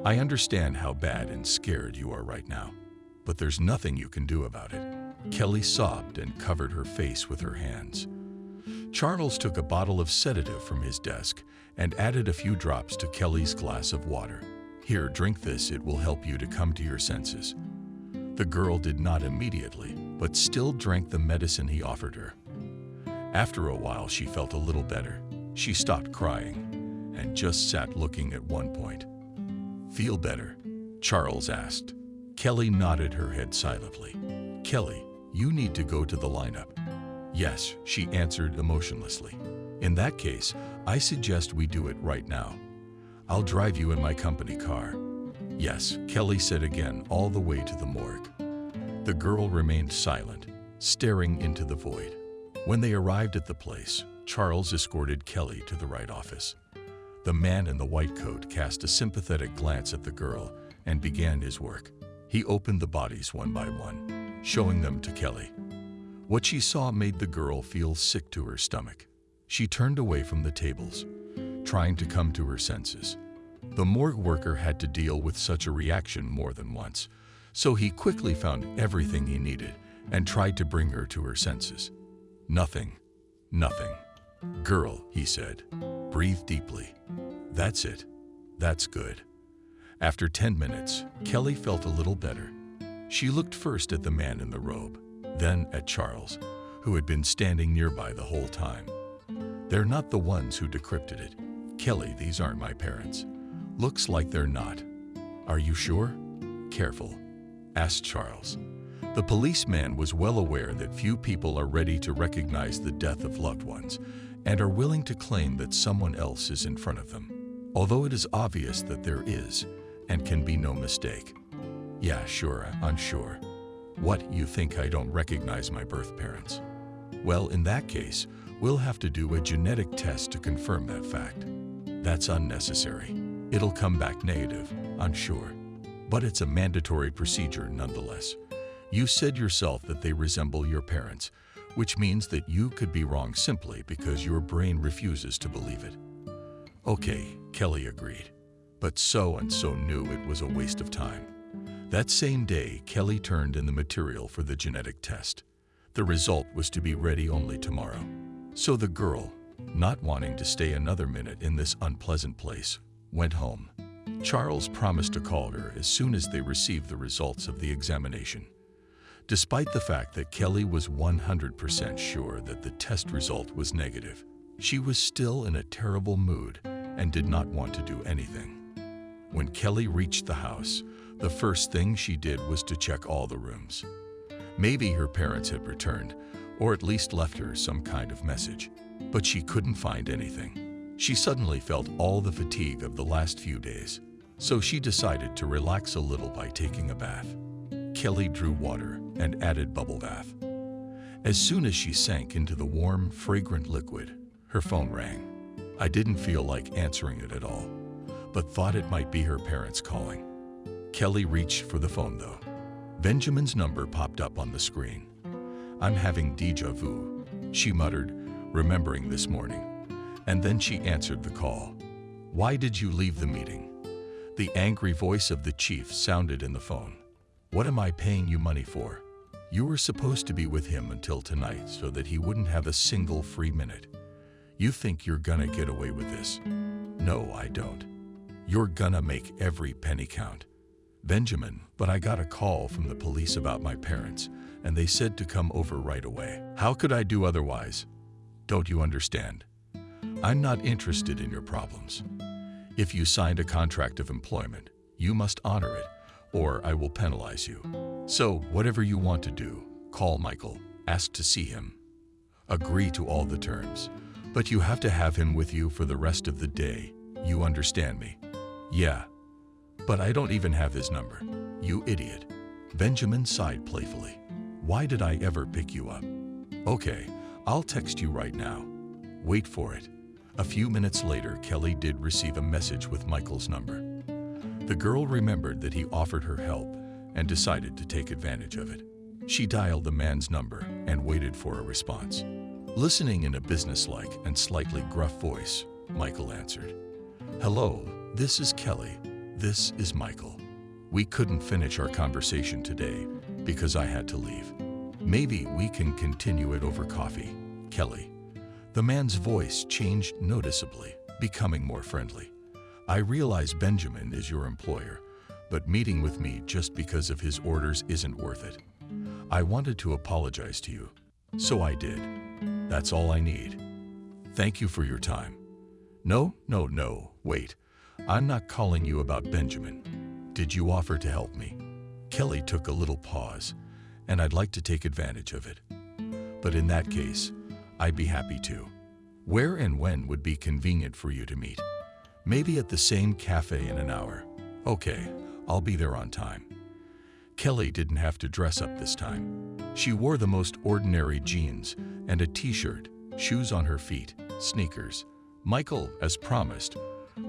I understand how bad and scared you are right now, but there's nothing you can do about it. Kelly sobbed and covered her face with her hands. Charles took a bottle of sedative from his desk and added a few drops to Kelly's glass of water. Here, drink this. It will help you to come to your senses. The girl did not immediately, but still drank the medicine he offered her. After a while, she felt a little better. She stopped crying and just sat looking at one point. Feel better? Charles asked. Kelly nodded her head silently. Kelly, you need to go to the lineup. Yes, she answered emotionlessly. In that case, I suggest we do it right now. I'll drive you in my company car. Yes, Kelly said again, all the way to the morgue. The girl remained silent, staring into the void. When they arrived at the place, Charles escorted Kelly to the right office. The man in the white coat cast a sympathetic glance at the girl and began his work. He opened the bodies one by one, showing them to Kelly. What she saw made the girl feel sick to her stomach. She turned away from the tables, trying to come to her senses. The morgue worker had to deal with such a reaction more than once, so he quickly found everything he needed and tried to bring her to her senses. Nothing. Girl, he said, breathe deeply. That's it. That's good. After 10 minutes, Kelly felt a little better. She looked first at the man in the robe, then at Charles, who had been standing nearby the whole time. They're not the ones who decrypted it. Kelly, these aren't my parents. Looks like they're not. Are you sure? Careful, asked Charles. The policeman was well aware that few people are ready to recognize the death of loved ones and are willing to claim that someone else is in front of them, although it is obvious that there is and can be no mistake. Yeah, sure, I'm sure. What, you think I don't recognize my birth parents? Well, in that case, we'll have to do a genetic test to confirm that fact. That's unnecessary. It'll come back negative, I'm sure. But it's a mandatory procedure nonetheless. You said yourself that they resemble your parents, which means that you could be wrong simply because your brain refuses to believe it. Okay, Kelly agreed. But so-and-so knew it was a waste of time. That same day, Kelly turned in the material for the genetic test. The result was to be ready only tomorrow. So the girl, not wanting to stay another minute in this unpleasant place, went home. Charles promised to call her as soon as they received the results of the examination. Despite the fact that Kelly was 100% sure that the test result was negative, she was still in a terrible mood and did not want to do anything. When Kelly reached the house, the first thing she did was to check all the rooms. Maybe her parents had returned, or at least left her some kind of message, but she couldn't find anything. She suddenly felt all the fatigue of the last few days, so she decided to relax a little by taking a bath. Kelly drew water and added bubble bath. As soon as she sank into the warm, fragrant liquid, her phone rang. I didn't feel like answering it at all, but thought it might be her parents calling. Kelly reached for the phone though. Benjamin's number popped up on the screen. I'm having déjà vu, she muttered, remembering this morning. And then she answered the call. Why did you leave the meeting? The angry voice of the chief sounded in the phone. What am I paying you money for? You were supposed to be with him until tonight so that he wouldn't have a single free minute. You think you're gonna get away with this? No, I don't. You're gonna make every penny count. Benjamin, but I got a call from the police about my parents, and they said to come over right away. How could I do otherwise? Don't you understand? I'm not interested in your problems. If you signed a contract of employment, you must honor it, or I will penalize you. So, whatever you want to do, call Michael, ask to see him. Agree to all the terms, but you have to have him with you for the rest of the day. You understand me? Yeah. But I don't even have his number. You idiot. Benjamin sighed playfully. Why did I ever pick you up? Okay, I'll text you right now. Wait for it. A few minutes later, Kelly did receive a message with Michael's number. The girl remembered that he offered her help and decided to take advantage of it. She dialed the man's number and waited for a response. Listening in a businesslike and slightly gruff voice, Michael answered. Hello, this is Kelly. This is Michael. We couldn't finish our conversation today because I had to leave. Maybe we can continue it over coffee, Kelly. The man's voice changed noticeably, becoming more friendly. I realize Benjamin is your employer, but meeting with me just because of his orders isn't worth it. I wanted to apologize to you, so I did. That's all I need. Thank you for your time. No, wait. I'm not calling you about Benjamin. Did you offer to help me? Kelly took a little pause, and I'd like to take advantage of it. But in that case, I'd be happy to. Where and when would be convenient for you to meet? Maybe at the same cafe in an hour. Okay, I'll be there on time. Kelly didn't have to dress up this time. She wore the most ordinary jeans and a t-shirt, shoes on her feet, sneakers. Michael, as promised,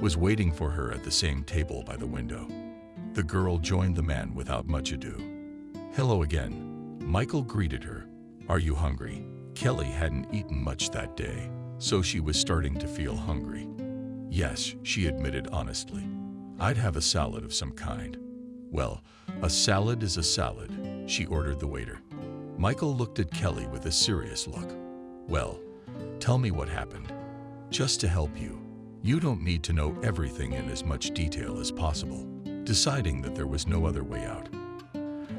was waiting for her at the same table by the window. The girl joined the man without much ado. Hello again. Michael greeted her. Are you hungry? Kelly hadn't eaten much that day, so she was starting to feel hungry. Yes, she admitted honestly. I'd have a salad of some kind. Well, a salad is a salad, she ordered the waiter. Michael looked at Kelly with a serious look. Well, tell me what happened. Just to help you. You don't need to know everything in as much detail as possible, deciding that there was no other way out.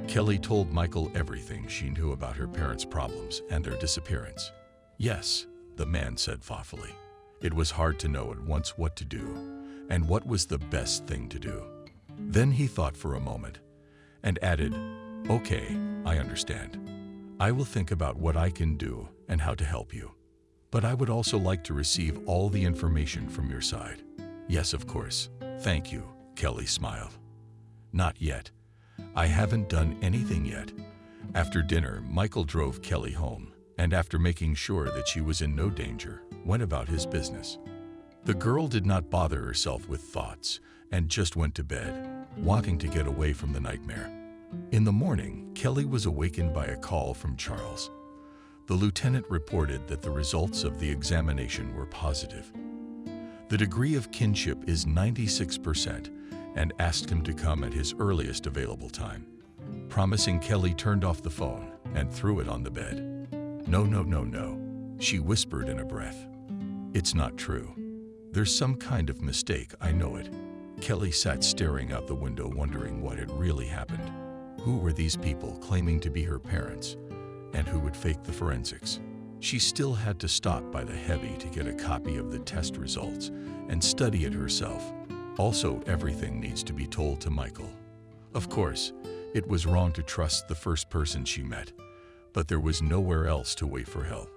Kelly told Michael everything she knew about her parents' problems and their disappearance. Yes, the man said thoughtfully. It was hard to know at once what to do and what was the best thing to do. Then he thought for a moment and added, "Okay, I understand. I will think about what I can do and how to help you. But I would also like to receive all the information from your side." "Yes, of course. Thank you," Kelly smiled. "Not yet. I haven't done anything yet." After dinner, Michael drove Kelly home, and after making sure that she was in no danger, went about his business. The girl did not bother herself with thoughts and just went to bed, wanting to get away from the nightmare. In the morning, Kelly was awakened by a call from Charles. The lieutenant reported that the results of the examination were positive. The degree of kinship is 96% and asked him to come at his earliest available time. Promising, Kelly turned off the phone and threw it on the bed. "No, no, no, no," she whispered in a breath. "It's not true. There's some kind of mistake, I know it." Kelly sat staring out the window, wondering what had really happened. Who were these people claiming to be her parents, and who would fake the forensics? She still had to stop by the heavy to get a copy of the test results and study it herself. Also, everything needs to be told to Michael. Of course, it was wrong to trust the first person she met, but there was nowhere else to wait for help.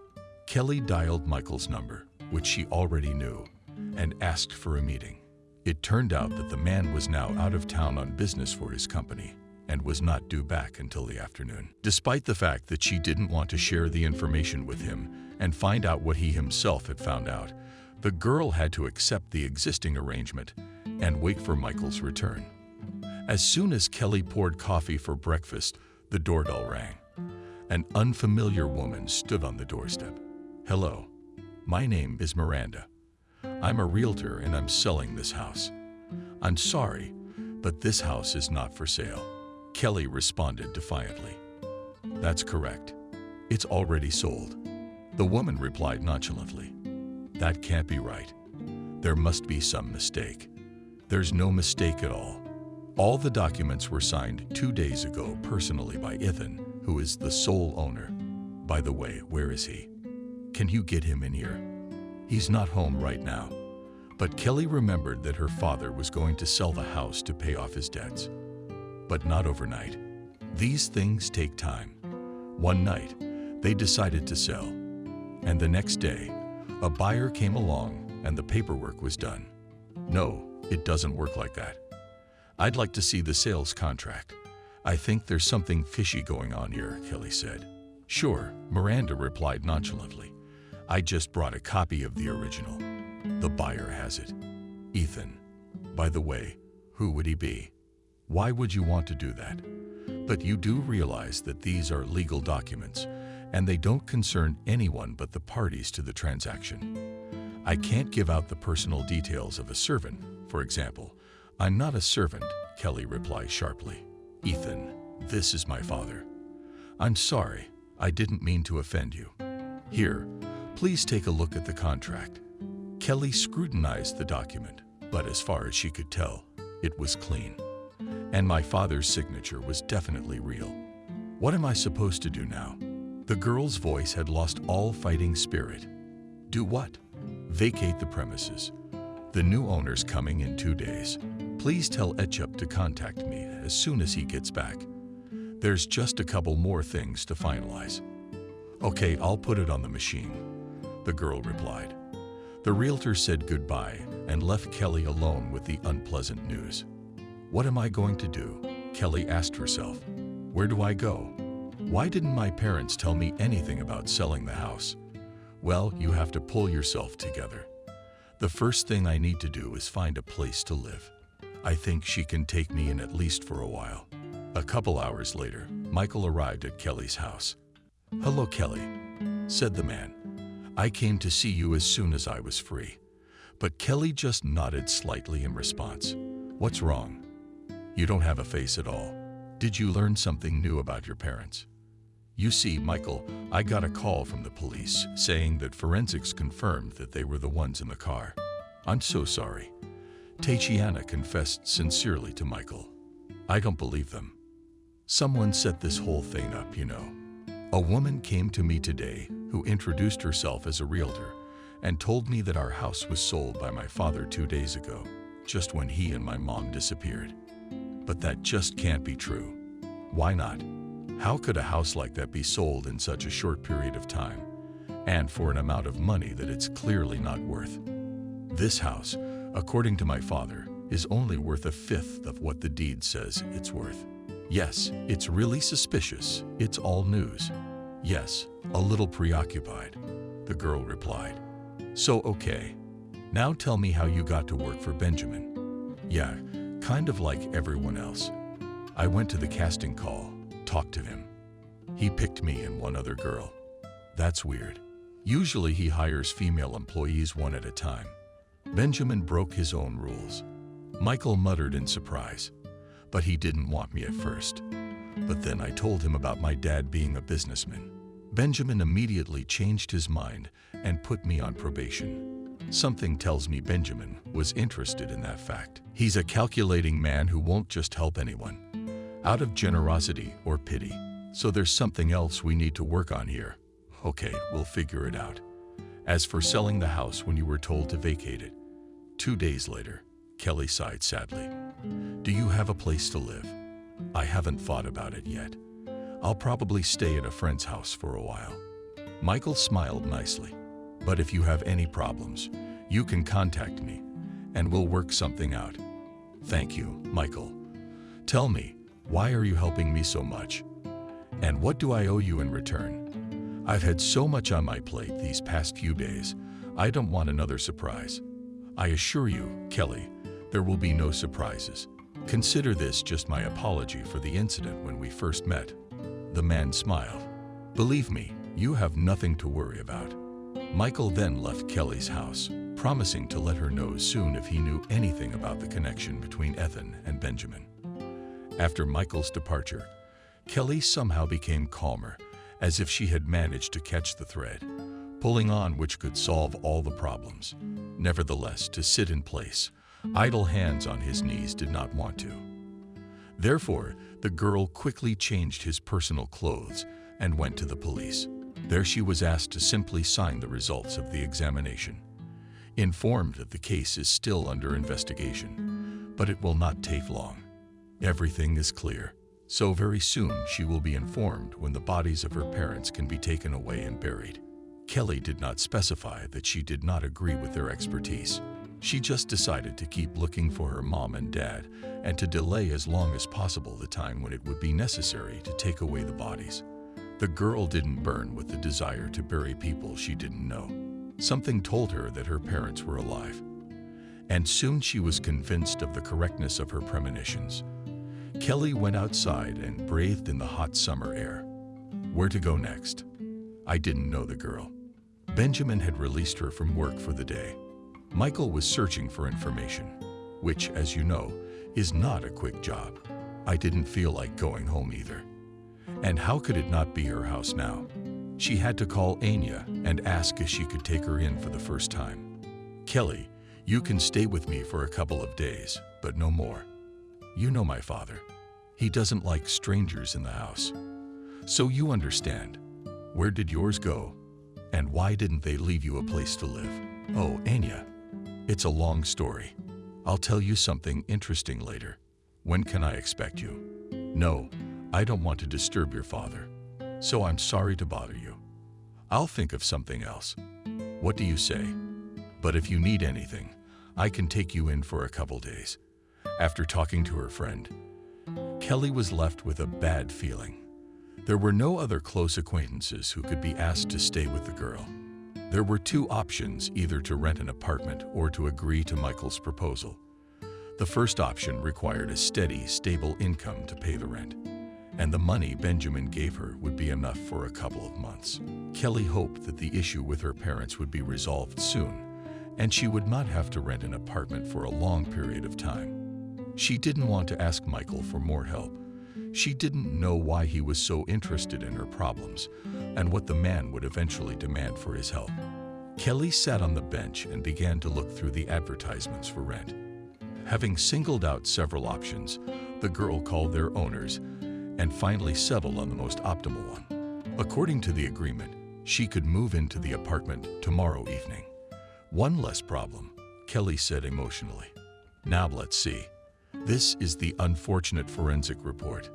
Kelly dialed Michael's number, which she already knew, and asked for a meeting. It turned out that the man was now out of town on business for his company and was not due back until the afternoon. Despite the fact that she didn't want to share the information with him and find out what he himself had found out, the girl had to accept the existing arrangement and wait for Michael's return. As soon as Kelly poured coffee for breakfast, the doorbell rang. An unfamiliar woman stood on the doorstep. "Hello, my name is Miranda. I'm a realtor and I'm selling this house. I'm sorry, but this house is not for sale." Kelly responded defiantly. "That's correct. It's already sold." The woman replied nonchalantly. "That can't be right. There must be some mistake." "There's no mistake at all. All the documents were signed 2 days ago personally by Ethan, who is the sole owner. By the way, where is he? Can you get him in here?" "He's not home right now." But Kelly remembered that her father was going to sell the house to pay off his debts. But not overnight. These things take time. One night, they decided to sell. And the next day, a buyer came along and the paperwork was done. "No, it doesn't work like that. I'd like to see the sales contract. I think there's something fishy going on here," Kelly said. "Sure," Miranda replied nonchalantly. "I just brought a copy of the original. The buyer has it. Ethan. By the way, who would he be? Why would you want to do that? But you do realize that these are legal documents, and they don't concern anyone but the parties to the transaction. I can't give out the personal details of a servant, for example. I'm not a servant," Kelly replied sharply. "Ethan, this is my father. I'm sorry, I didn't mean to offend you. Here, please take a look at the contract." Kelly scrutinized the document, but as far as she could tell, it was clean. And my father's signature was definitely real. "What am I supposed to do now?" The girl's voice had lost all fighting spirit. "Do what?" "Vacate the premises. The new owner's coming in 2 days. Please tell Etchup to contact me as soon as he gets back. There's just a couple more things to finalize." "Okay, I'll put it on the machine," the girl replied. The realtor said goodbye and left Kelly alone with the unpleasant news. What am I going to do? Kelly asked herself. Where do I go? Why didn't my parents tell me anything about selling the house? Well, you have to pull yourself together. The first thing I need to do is find a place to live. I think she can take me in at least for a while. A couple hours later, Michael arrived at Kelly's house. "Hello, Kelly," said the man. "I came to see you as soon as I was free." But Kelly just nodded slightly in response. "What's wrong? You don't have a face at all. Did you learn something new about your parents?" "You see, Michael, I got a call from the police saying that forensics confirmed that they were the ones in the car. I'm so sorry." Tatiana confessed sincerely to Michael. "I don't believe them." Someone set this whole thing up, you know. A woman came to me today who introduced herself as a realtor and told me that our house was sold by my father 2 days ago, just when he and my mom disappeared. But that just can't be true. Why not? How could a house like that be sold in such a short period of time, and for an amount of money that it's clearly not worth? This house, according to my father, is only worth a fifth of what the deed says it's worth. Yes, it's really suspicious. It's all news. Yes, a little preoccupied, the girl replied. So okay, now tell me how you got to work for Benjamin. Yeah, kind of like everyone else. I went to the casting call, talked to him. He picked me and one other girl. That's weird. Usually he hires female employees one at a time. Benjamin broke his own rules. Michael muttered in surprise, but he didn't want me at first. But then I told him about my dad being a businessman. Benjamin immediately changed his mind and put me on probation. Something tells me Benjamin was interested in that fact. He's a calculating man who won't just help anyone out of generosity or pity. So there's something else we need to work on here. Okay, we'll figure it out. As for selling the house when you were told to vacate it, 2 days later, Kelly sighed sadly. Do you have a place to live? I haven't thought about it yet. I'll probably stay at a friend's house for a while. Michael smiled nicely. But if you have any problems, you can contact me, and we'll work something out. Thank you, Michael. Tell me, why are you helping me so much? And what do I owe you in return? I've had so much on my plate these past few days, I don't want another surprise. I assure you, Kelly, there will be no surprises. Consider this just my apology for the incident when we first met. The man smiled. Believe me, you have nothing to worry about. Michael then left Kelly's house, promising to let her know soon if he knew anything about the connection between Ethan and Benjamin. After Michael's departure, Kelly somehow became calmer, as if she had managed to catch the thread, pulling on which could solve all the problems. Nevertheless, to sit in place, idle hands on his knees did not want to. Therefore, the girl quickly changed his personal clothes and went to the police. There she was asked to simply sign the results of the examination, informed that the case is still under investigation, but it will not take long. Everything is clear, so very soon she will be informed when the bodies of her parents can be taken away and buried. Kelly did not specify that she did not agree with their expertise. She just decided to keep looking for her mom and dad and to delay as long as possible the time when it would be necessary to take away the bodies. The girl didn't burn with the desire to bury people she didn't know. Something told her that her parents were alive. And soon she was convinced of the correctness of her premonitions. Kelly went outside and breathed in the hot summer air. Where to go next? I didn't know the girl. Benjamin had released her from work for the day. Michael was searching for information, which, as you know, is not a quick job. I didn't feel like going home either. And how could it not be her house now? She had to call Anya and ask if she could take her in for the first time. Kelly, you can stay with me for a couple of days, but no more. You know my father. He doesn't like strangers in the house. So you understand. Where did yours go? And why didn't they leave you a place to live? Oh, Anya, it's a long story. I'll tell you something interesting later. When can I expect you? No, I don't want to disturb your father, so I'm sorry to bother you. I'll think of something else. What do you say? But if you need anything, I can take you in for a couple days. After talking to her friend, Kelly was left with a bad feeling. There were no other close acquaintances who could be asked to stay with the girl. There were two options, either to rent an apartment or to agree to Michael's proposal. The first option required a steady, stable income to pay the rent, and the money Benjamin gave her would be enough for a couple of months. Kelly hoped that the issue with her parents would be resolved soon, and she would not have to rent an apartment for a long period of time. She didn't want to ask Michael for more help. She didn't know why he was so interested in her problems and what the man would eventually demand for his help. Kelly sat on the bench and began to look through the advertisements for rent. Having singled out several options, the girl called their owners and finally settled on the most optimal one. According to the agreement, she could move into the apartment tomorrow evening. One less problem, Kelly said emotionally. Now let's see. This is the unfortunate forensic report.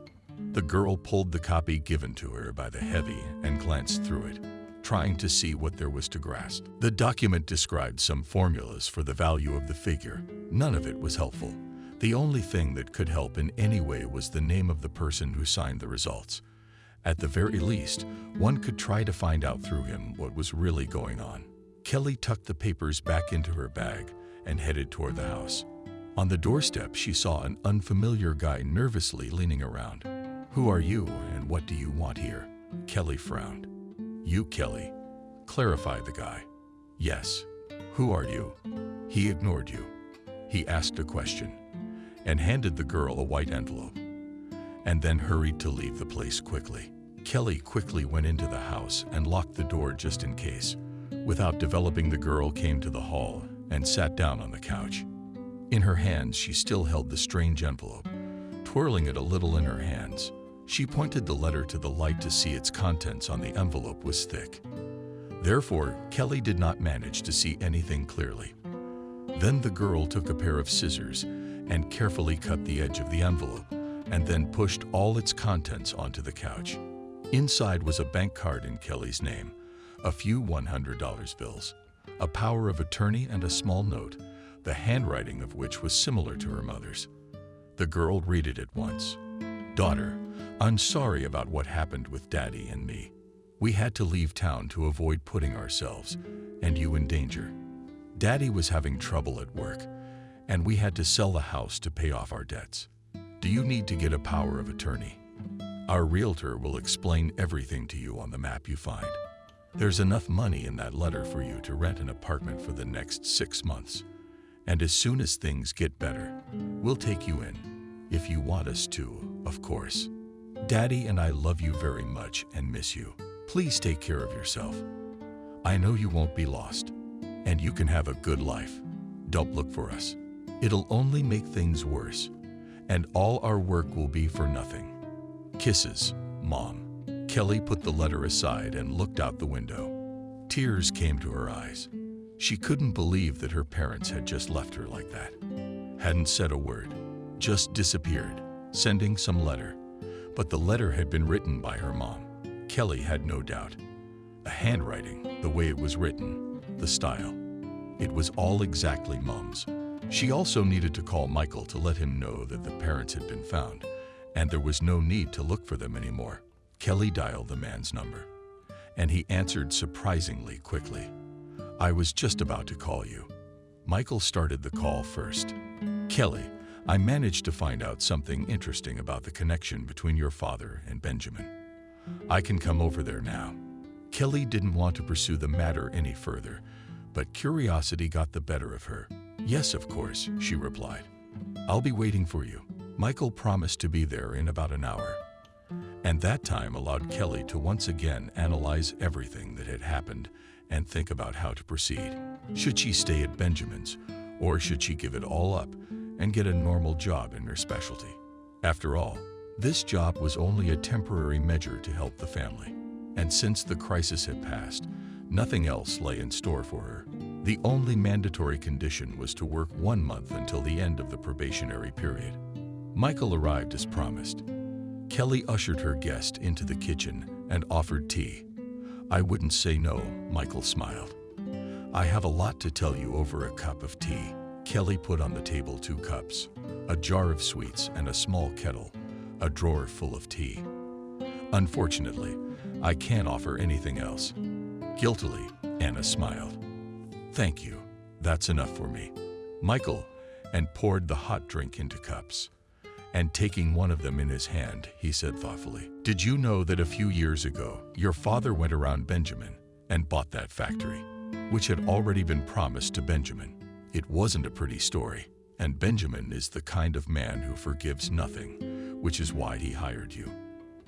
The girl pulled the copy given to her by the heavy and glanced through it, trying to see what there was to grasp. The document described some formulas for the value of the figure. None of it was helpful. The only thing that could help in any way was the name of the person who signed the results. At the very least, one could try to find out through him what was really going on. Kelly tucked the papers back into her bag and headed toward the house. On the doorstep, she saw an unfamiliar guy nervously leaning around. "Who are you and what do you want here?" Kelly frowned. "You, Kelly," clarified the guy. "Yes. Who are you?" He ignored you. He asked a question and handed the girl a white envelope, and then hurried to leave the place quickly. Kelly quickly went into the house and locked the door just in case. Without developing, the girl came to the hall and sat down on the couch. In her hands, she still held the strange envelope. Twirling it a little in her hands, she pointed the letter to the light to see its contents on the envelope was thick. Therefore, Kelly did not manage to see anything clearly. Then the girl took a pair of scissors and carefully cut the edge of the envelope, and then pushed all its contents onto the couch. Inside was a bank card in Kelly's name, a few $100 bills, a power of attorney, and a small note, the handwriting of which was similar to her mother's. The girl read it at once. "Daughter, I'm sorry about what happened with Daddy and me. We had to leave town to avoid putting ourselves and you in danger. Daddy was having trouble at work, and we had to sell the house to pay off our debts. Do you need to get a power of attorney? Our realtor will explain everything to you on the map you find. There's enough money in that letter for you to rent an apartment for the next 6 months. And as soon as things get better, we'll take you in, if you want us to, of course. Daddy and I love you very much and miss you. Please take care of yourself. I know you won't be lost, and you can have a good life. Don't look for us. It'll only make things worse, and all our work will be for nothing. Kisses, Mom." Kelly put the letter aside and looked out the window. Tears came to her eyes. She couldn't believe that her parents had just left her like that. Hadn't said a word, just disappeared, sending some letter. But the letter had been written by her mom. Kelly had no doubt. The handwriting, the way it was written, the style. It was all exactly Mom's. She also needed to call Michael to let him know that the parents had been found, and there was no need to look for them anymore. Kelly dialed the man's number, and he answered surprisingly quickly. "I was just about to call you." Michael started the call first. "Kelly, I managed to find out something interesting about the connection between your father and Benjamin. I can come over there now." Kelly didn't want to pursue the matter any further, but curiosity got the better of her. "Yes, of course," she replied. "I'll be waiting for you." Michael promised to be there in about an hour, and that time allowed Kelly to once again analyze everything that had happened and think about how to proceed. Should she stay at Benjamin's, or should she give it all up and get a normal job in her specialty? After all, this job was only a temporary measure to help the family, and since the crisis had passed, nothing else lay in store for her. The only mandatory condition was to work 1 month until the end of the probationary period. Michael arrived as promised. Kelly ushered her guest into the kitchen and offered tea. "I wouldn't say no," Michael smiled. "I have a lot to tell you over a cup of tea." Kelly put on the table 2 cups, a jar of sweets and a small kettle, a drawer full of tea. "Unfortunately, I can't offer anything else." Guiltily, Anna smiled. "Thank you. That's enough for me." Michael and poured the hot drink into cups. And taking one of them in his hand, he said thoughtfully, "Did you know that a few years ago, your father went around Benjamin and bought that factory, which had already been promised to Benjamin? It wasn't a pretty story, and Benjamin is the kind of man who forgives nothing, which is why he hired you.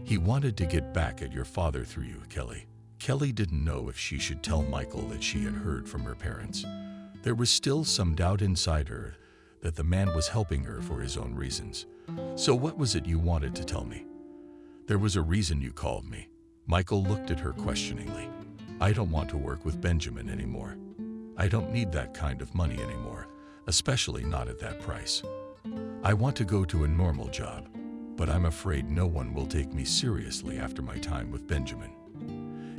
He wanted to get back at your father through you, Kelly." Kelly didn't know if she should tell Michael that she had heard from her parents. There was still some doubt inside her that the man was helping her for his own reasons. "So what was it you wanted to tell me?" There was a reason you called me. Michael looked at her questioningly. I don't want to work with Benjamin anymore. I don't need that kind of money anymore, especially not at that price. I want to go to a normal job, but I'm afraid no one will take me seriously after my time with Benjamin.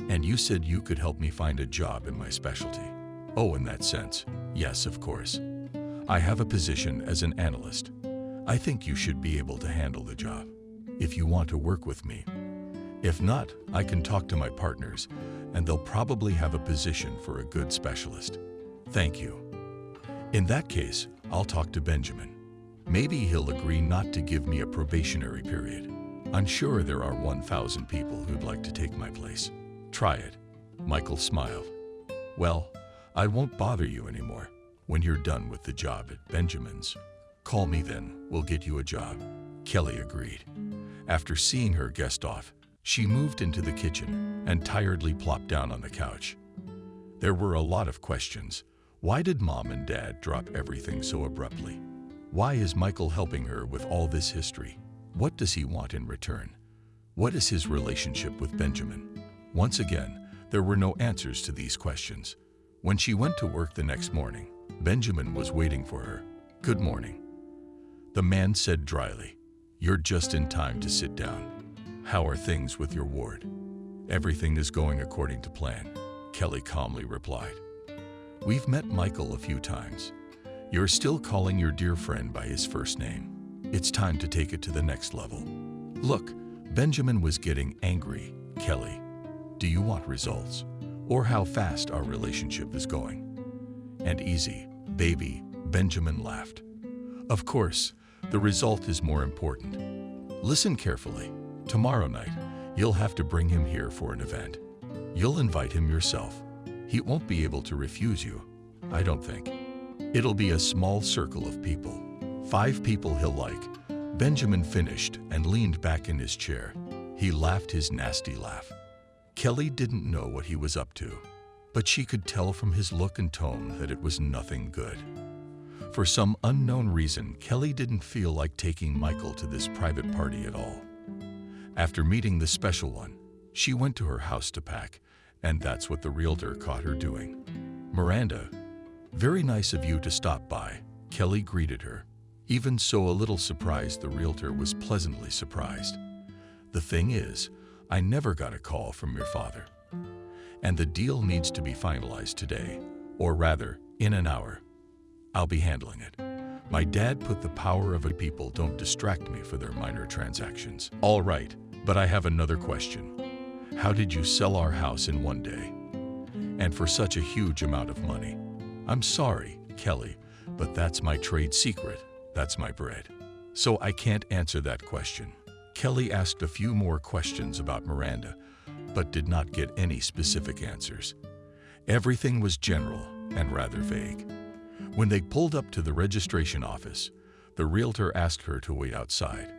And you said you could help me find a job in my specialty. Oh, in that sense, yes, of course. I have a position as an analyst. I think you should be able to handle the job, if you want to work with me. If not, I can talk to my partners, and they'll probably have a position for a good specialist. Thank you. In that case, I'll talk to Benjamin. Maybe he'll agree not to give me a probationary period. I'm sure there are 1,000 people who'd like to take my place. Try it. Michael smiled. Well, I won't bother you anymore. When you're done with the job at Benjamin's, call me then, we'll get you a job. Kelly agreed. After seeing her guest off, she moved into the kitchen and tiredly plopped down on the couch. There were a lot of questions. Why did Mom and Dad drop everything so abruptly? Why is Michael helping her with all this history? What does he want in return? What is his relationship with Benjamin? Once again, there were no answers to these questions. When she went to work the next morning, Benjamin was waiting for her. Good morning. The man said dryly, You're just in time to sit down. How are things with your ward? Everything is going according to plan, Kelly calmly replied. We've met Michael a few times. You're still calling your dear friend by his first name. It's time to take it to the next level. Look, Benjamin was getting angry. Kelly, do you want results? Or how fast our relationship is going? And easy, baby, Benjamin laughed. Of course, the result is more important. Listen carefully. Tomorrow night, you'll have to bring him here for an event. You'll invite him yourself. He won't be able to refuse you, I don't think. It'll be a small circle of people. 5 people he'll like. Benjamin finished and leaned back in his chair. He laughed his nasty laugh. Kelly didn't know what he was up to, but she could tell from his look and tone that it was nothing good. For some unknown reason, Kelly didn't feel like taking Michael to this private party at all. After meeting the special one, she went to her house to pack, and that's what the realtor caught her doing. Miranda, very nice of you to stop by, Kelly greeted her. Even so, a little surprised, the realtor was pleasantly surprised. The thing is, I never got a call from your father. And the deal needs to be finalized today, or rather, in an hour. I'll be handling it. My dad put the power of a people don't distract me for their minor transactions. All right, but I have another question. How did you sell our house in one day? And for such a huge amount of money? I'm sorry, Kelly, but that's my trade secret. That's my bread. So I can't answer that question. Kelly asked a few more questions about Miranda, but did not get any specific answers. Everything was general and rather vague. When they pulled up to the registration office, the realtor asked her to wait outside.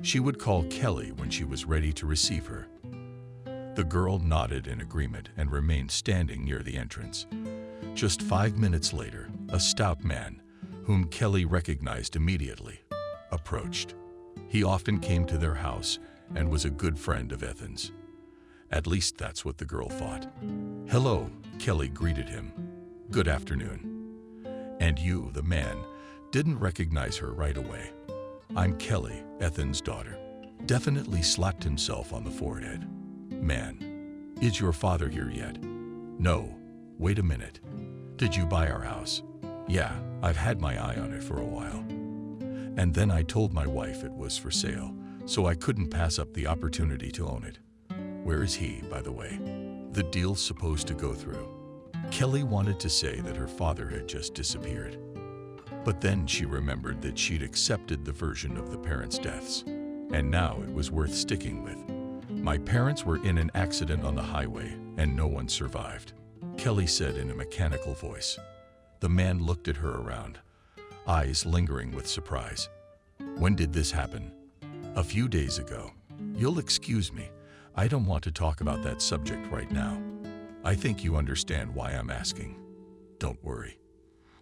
She would call Kelly when she was ready to receive her. The girl nodded in agreement and remained standing near the entrance. Just 5 minutes later, a stout man, whom Kelly recognized immediately, approached. He often came to their house and was a good friend of Ethan's. At least that's what the girl thought. Hello, Kelly greeted him. Good afternoon. And you, the man, didn't recognize her right away. I'm Kelly, Ethan's daughter. Definitely slapped himself on the forehead. Man, is your father here yet? No. Wait a minute. Did you buy our house? Yeah, I've had my eye on it for a while. And then I told my wife it was for sale, so I couldn't pass up the opportunity to own it. Where is he, by the way? The deal's supposed to go through. Kelly wanted to say that her father had just disappeared. But then she remembered that she'd accepted the version of the parents' deaths, and now it was worth sticking with. My parents were in an accident on the highway, and no one survived, Kelly said in a mechanical voice. The man looked at her around, eyes lingering with surprise. When did this happen? A few days ago. You'll excuse me. I don't want to talk about that subject right now. I think you understand why I'm asking. Don't worry.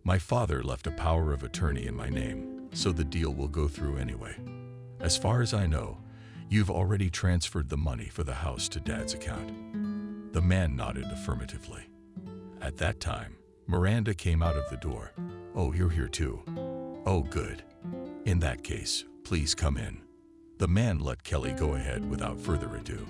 My father left a power of attorney in my name, so the deal will go through anyway. As far as I know, You've already transferred the money for the house to Dad's account. The man nodded affirmatively. At that time, Miranda came out of the door. Oh, you're here too. Oh, good. In that case, please come in. The man let Kelly go ahead without further ado.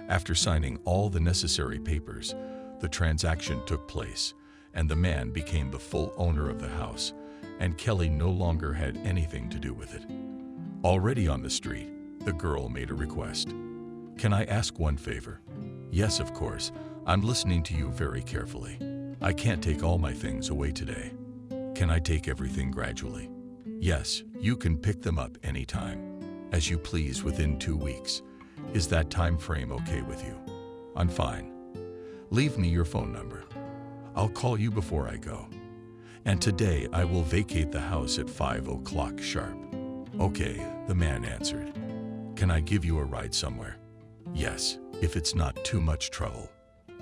After signing all the necessary papers, the transaction took place, and the man became the full owner of the house, and Kelly no longer had anything to do with it. Already on the street, the girl made a request. Can I ask one favor? Yes, of course. I'm listening to you very carefully. I can't take all my things away today. Can I take everything gradually? Yes, you can pick them up anytime, as you please within 2 weeks. Is that time frame okay with you? I'm fine. Leave me your phone number. I'll call you before I go. And today I will vacate the house at 5 o'clock sharp. Okay, the man answered. Can I give you a ride somewhere? Yes, if it's not too much trouble.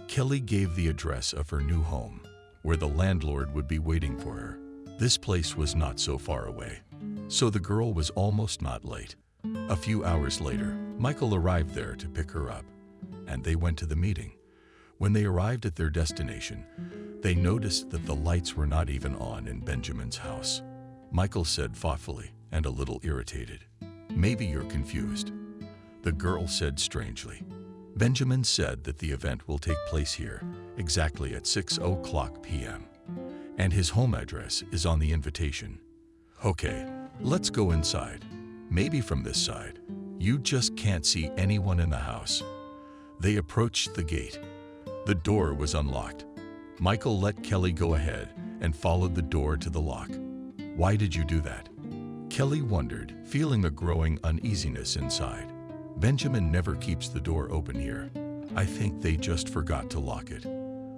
Kelly gave the address of her new home, where the landlord would be waiting for her. This place was not so far away, so the girl was almost not late. A few hours later, Michael arrived there to pick her up, and they went to the meeting. When they arrived at their destination, they noticed that the lights were not even on in Benjamin's house. Michael said thoughtfully and a little irritated, "Maybe you're confused." The girl said strangely, "Benjamin said that the event will take place here exactly at 6 o'clock p.m. and his home address is on the invitation." "Okay, let's go inside. Maybe from this side. You just can't see anyone in the house." They approached the gate. The door was unlocked. Michael let Kelly go ahead and followed the door to the lock. "Why did you do that?" Kelly wondered, feeling a growing uneasiness inside. "Benjamin never keeps the door open here. I think they just forgot to lock it.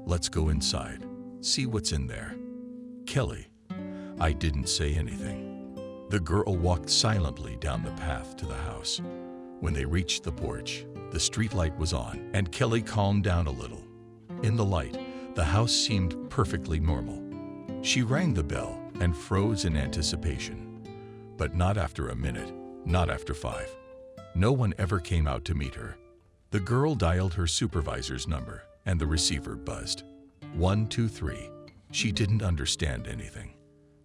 Let's go inside, see what's in there." "Kelly." I didn't say anything. The girl walked silently down the path to the house. When they reached the porch, the streetlight was on, and Kelly calmed down a little. In the light, the house seemed perfectly normal. She rang the bell and froze in anticipation. But not after a minute, not after 5. No one ever came out to meet her. The girl dialed her supervisor's number, and the receiver buzzed. 123. She didn't understand anything.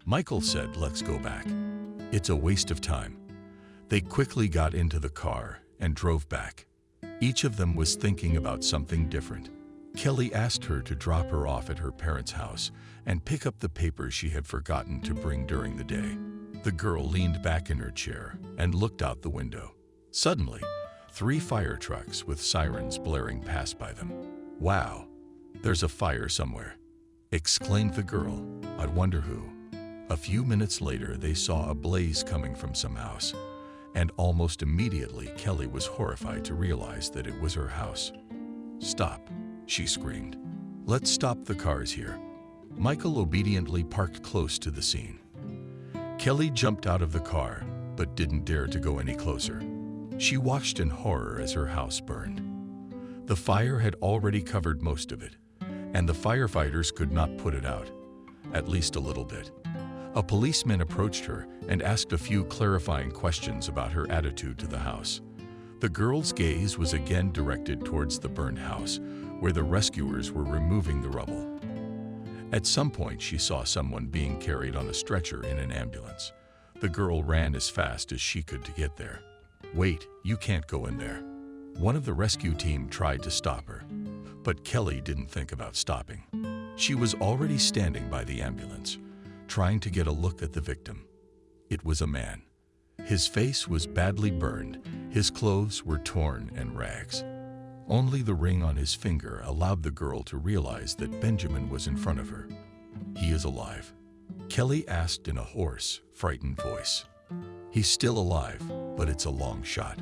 Michael said, "Let's go back. It's a waste of time." They quickly got into the car and drove back. Each of them was thinking about something different. Kelly asked her to drop her off at her parents' house and pick up the papers she had forgotten to bring during the day. The girl leaned back in her chair and looked out the window. Suddenly, 3 fire trucks with sirens blaring passed by them. "Wow, there's a fire somewhere," exclaimed the girl. "I wonder who." A few minutes later, they saw a blaze coming from some house, and almost immediately Kelly was horrified to realize that it was her house. "Stop," she screamed. "Let's stop the cars here." Michael obediently parked close to the scene. Kelly jumped out of the car, but didn't dare to go any closer. She watched in horror as her house burned. The fire had already covered most of it, and the firefighters could not put it out, at least a little bit. A policeman approached her and asked a few clarifying questions about her attitude to the house. The girl's gaze was again directed towards the burned house, where the rescuers were removing the rubble. At some point, she saw someone being carried on a stretcher in an ambulance. The girl ran as fast as she could to get there. "Wait, you can't go in there." One of the rescue team tried to stop her, but Kelly didn't think about stopping. She was already standing by the ambulance, trying to get a look at the victim. It was a man. His face was badly burned, his clothes were torn and rags. Only the ring on his finger allowed the girl to realize that Benjamin was in front of her. "He is alive?" Kelly asked in a hoarse, frightened voice. "He's still alive, but it's a long shot."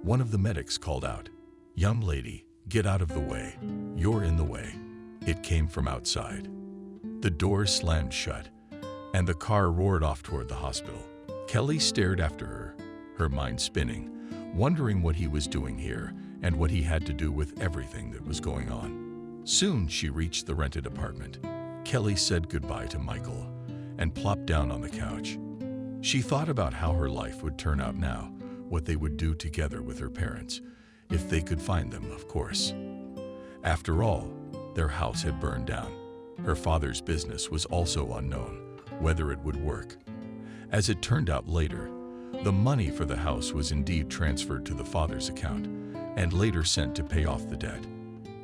One of the medics called out, "Young lady, get out of the way. You're in the way." It came from outside. The door slammed shut, and the car roared off toward the hospital. Kelly stared after her, her mind spinning, wondering what he was doing here and what he had to do with everything that was going on. Soon she reached the rented apartment. Kelly said goodbye to Michael and plopped down on the couch. She thought about how her life would turn out now, what they would do together with her parents, if they could find them, of course. After all, their house had burned down. Her father's business was also unknown, whether it would work. As it turned out later, the money for the house was indeed transferred to the father's account and later sent to pay off the debt.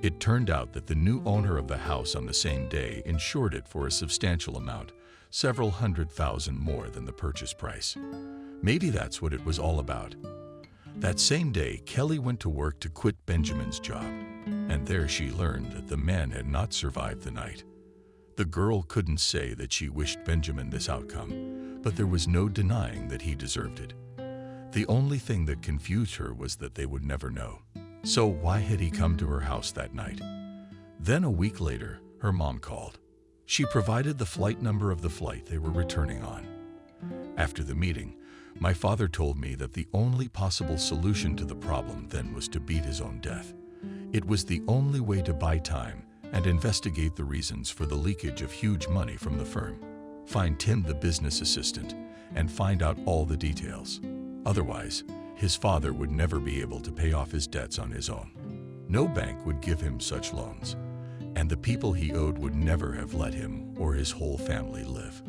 It turned out that the new owner of the house on the same day insured it for a substantial amount, several $100,000 more than the purchase price. Maybe that's what it was all about. That same day, Kelly went to work to quit Benjamin's job, and there she learned that the man had not survived the night. The girl couldn't say that she wished Benjamin this outcome, but there was no denying that he deserved it. The only thing that confused her was that they would never know. So why had he come to her house that night? Then a week later, her mom called. She provided the flight number of the flight they were returning on. After the meeting, my father told me that the only possible solution to the problem then was to beat his own death. It was the only way to buy time and investigate the reasons for the leakage of huge money from the firm. Find Tim, the business assistant, and find out all the details. Otherwise, his father would never be able to pay off his debts on his own. No bank would give him such loans, and the people he owed would never have let him or his whole family live.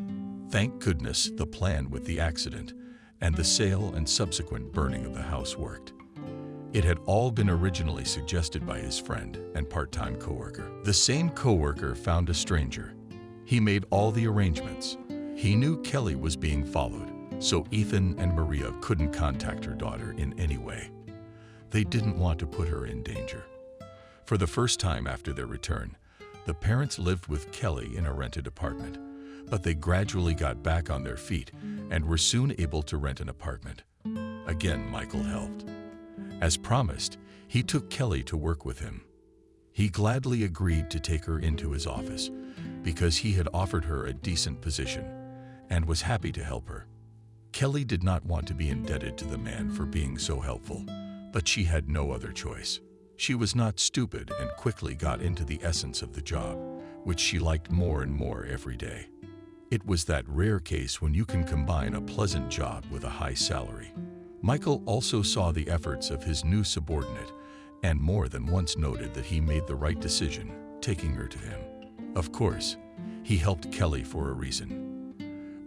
Thank goodness the plan with the accident and the sale and subsequent burning of the house worked. It had all been originally suggested by his friend and part-time coworker. The same coworker found a stranger. He made all the arrangements. He knew Kelly was being followed, so Ethan and Maria couldn't contact her daughter in any way. They didn't want to put her in danger. For the first time after their return, the parents lived with Kelly in a rented apartment, but they gradually got back on their feet and were soon able to rent an apartment. Again, Michael helped. As promised, he took Kelly to work with him. He gladly agreed to take her into his office because he had offered her a decent position and was happy to help her. Kelly did not want to be indebted to the man for being so helpful, but she had no other choice. She was not stupid and quickly got into the essence of the job, which she liked more and more every day. It was that rare case when you can combine a pleasant job with a high salary. Michael also saw the efforts of his new subordinate and more than once noted that he made the right decision, taking her to him. Of course, he helped Kelly for a reason.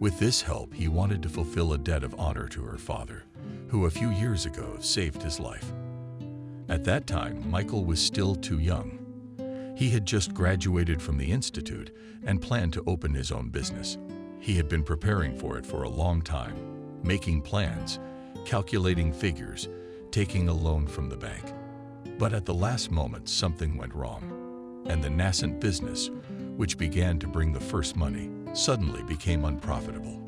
With this help, he wanted to fulfill a debt of honor to her father, who a few years ago saved his life. At that time, Michael was still too young. He had just graduated from the institute and planned to open his own business. He had been preparing for it for a long time, making plans, calculating figures, taking a loan from the bank. But at the last moment, something went wrong, and the nascent business, which began to bring the first money, suddenly became unprofitable.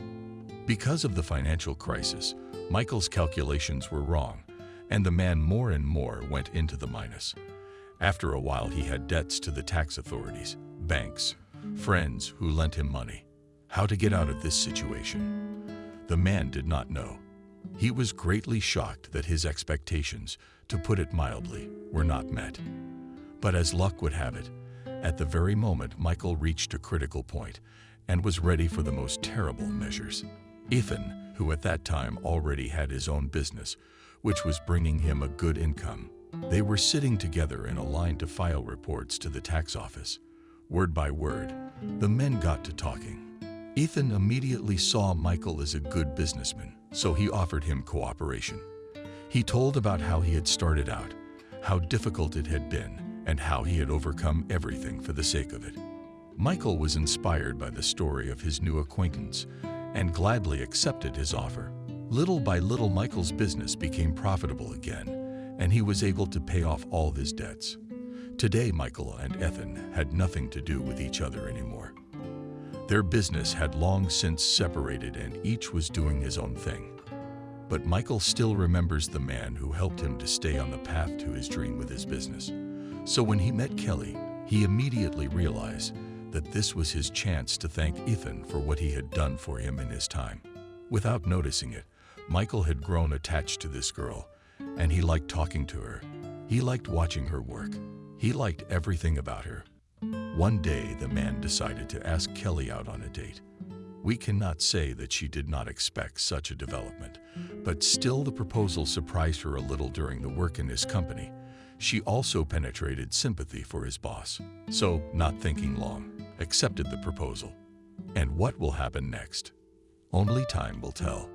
Because of the financial crisis, Michael's calculations were wrong, and the man more and more went into the minus. After a while, he had debts to the tax authorities, banks, friends who lent him money. How to get out of this situation? The man did not know. He was greatly shocked that his expectations, to put it mildly, were not met. But as luck would have it, at the very moment Michael reached a critical point and was ready for the most terrible measures. Ethan, who at that time already had his own business, which was bringing him a good income, they were sitting together in a line to file reports to the tax office. Word by word, the men got to talking. Ethan immediately saw Michael as a good businessman, so he offered him cooperation. He told about how he had started out, how difficult it had been, and how he had overcome everything for the sake of it. Michael was inspired by the story of his new acquaintance and gladly accepted his offer. Little by little, Michael's business became profitable again, and he was able to pay off all his debts. Today, Michael and Ethan had nothing to do with each other anymore. Their business had long since separated and each was doing his own thing. But Michael still remembers the man who helped him to stay on the path to his dream with his business. So when he met Kelly, he immediately realized that this was his chance to thank Ethan for what he had done for him in his time. Without noticing it, Michael had grown attached to this girl, and he liked talking to her. He liked watching her work. He liked everything about her. One day, the man decided to ask Kelly out on a date. We cannot say that she did not expect such a development, but still the proposal surprised her a little during the work in his company. She also penetrated sympathy for his boss. So, not thinking long, accepted the proposal. And what will happen next? Only time will tell.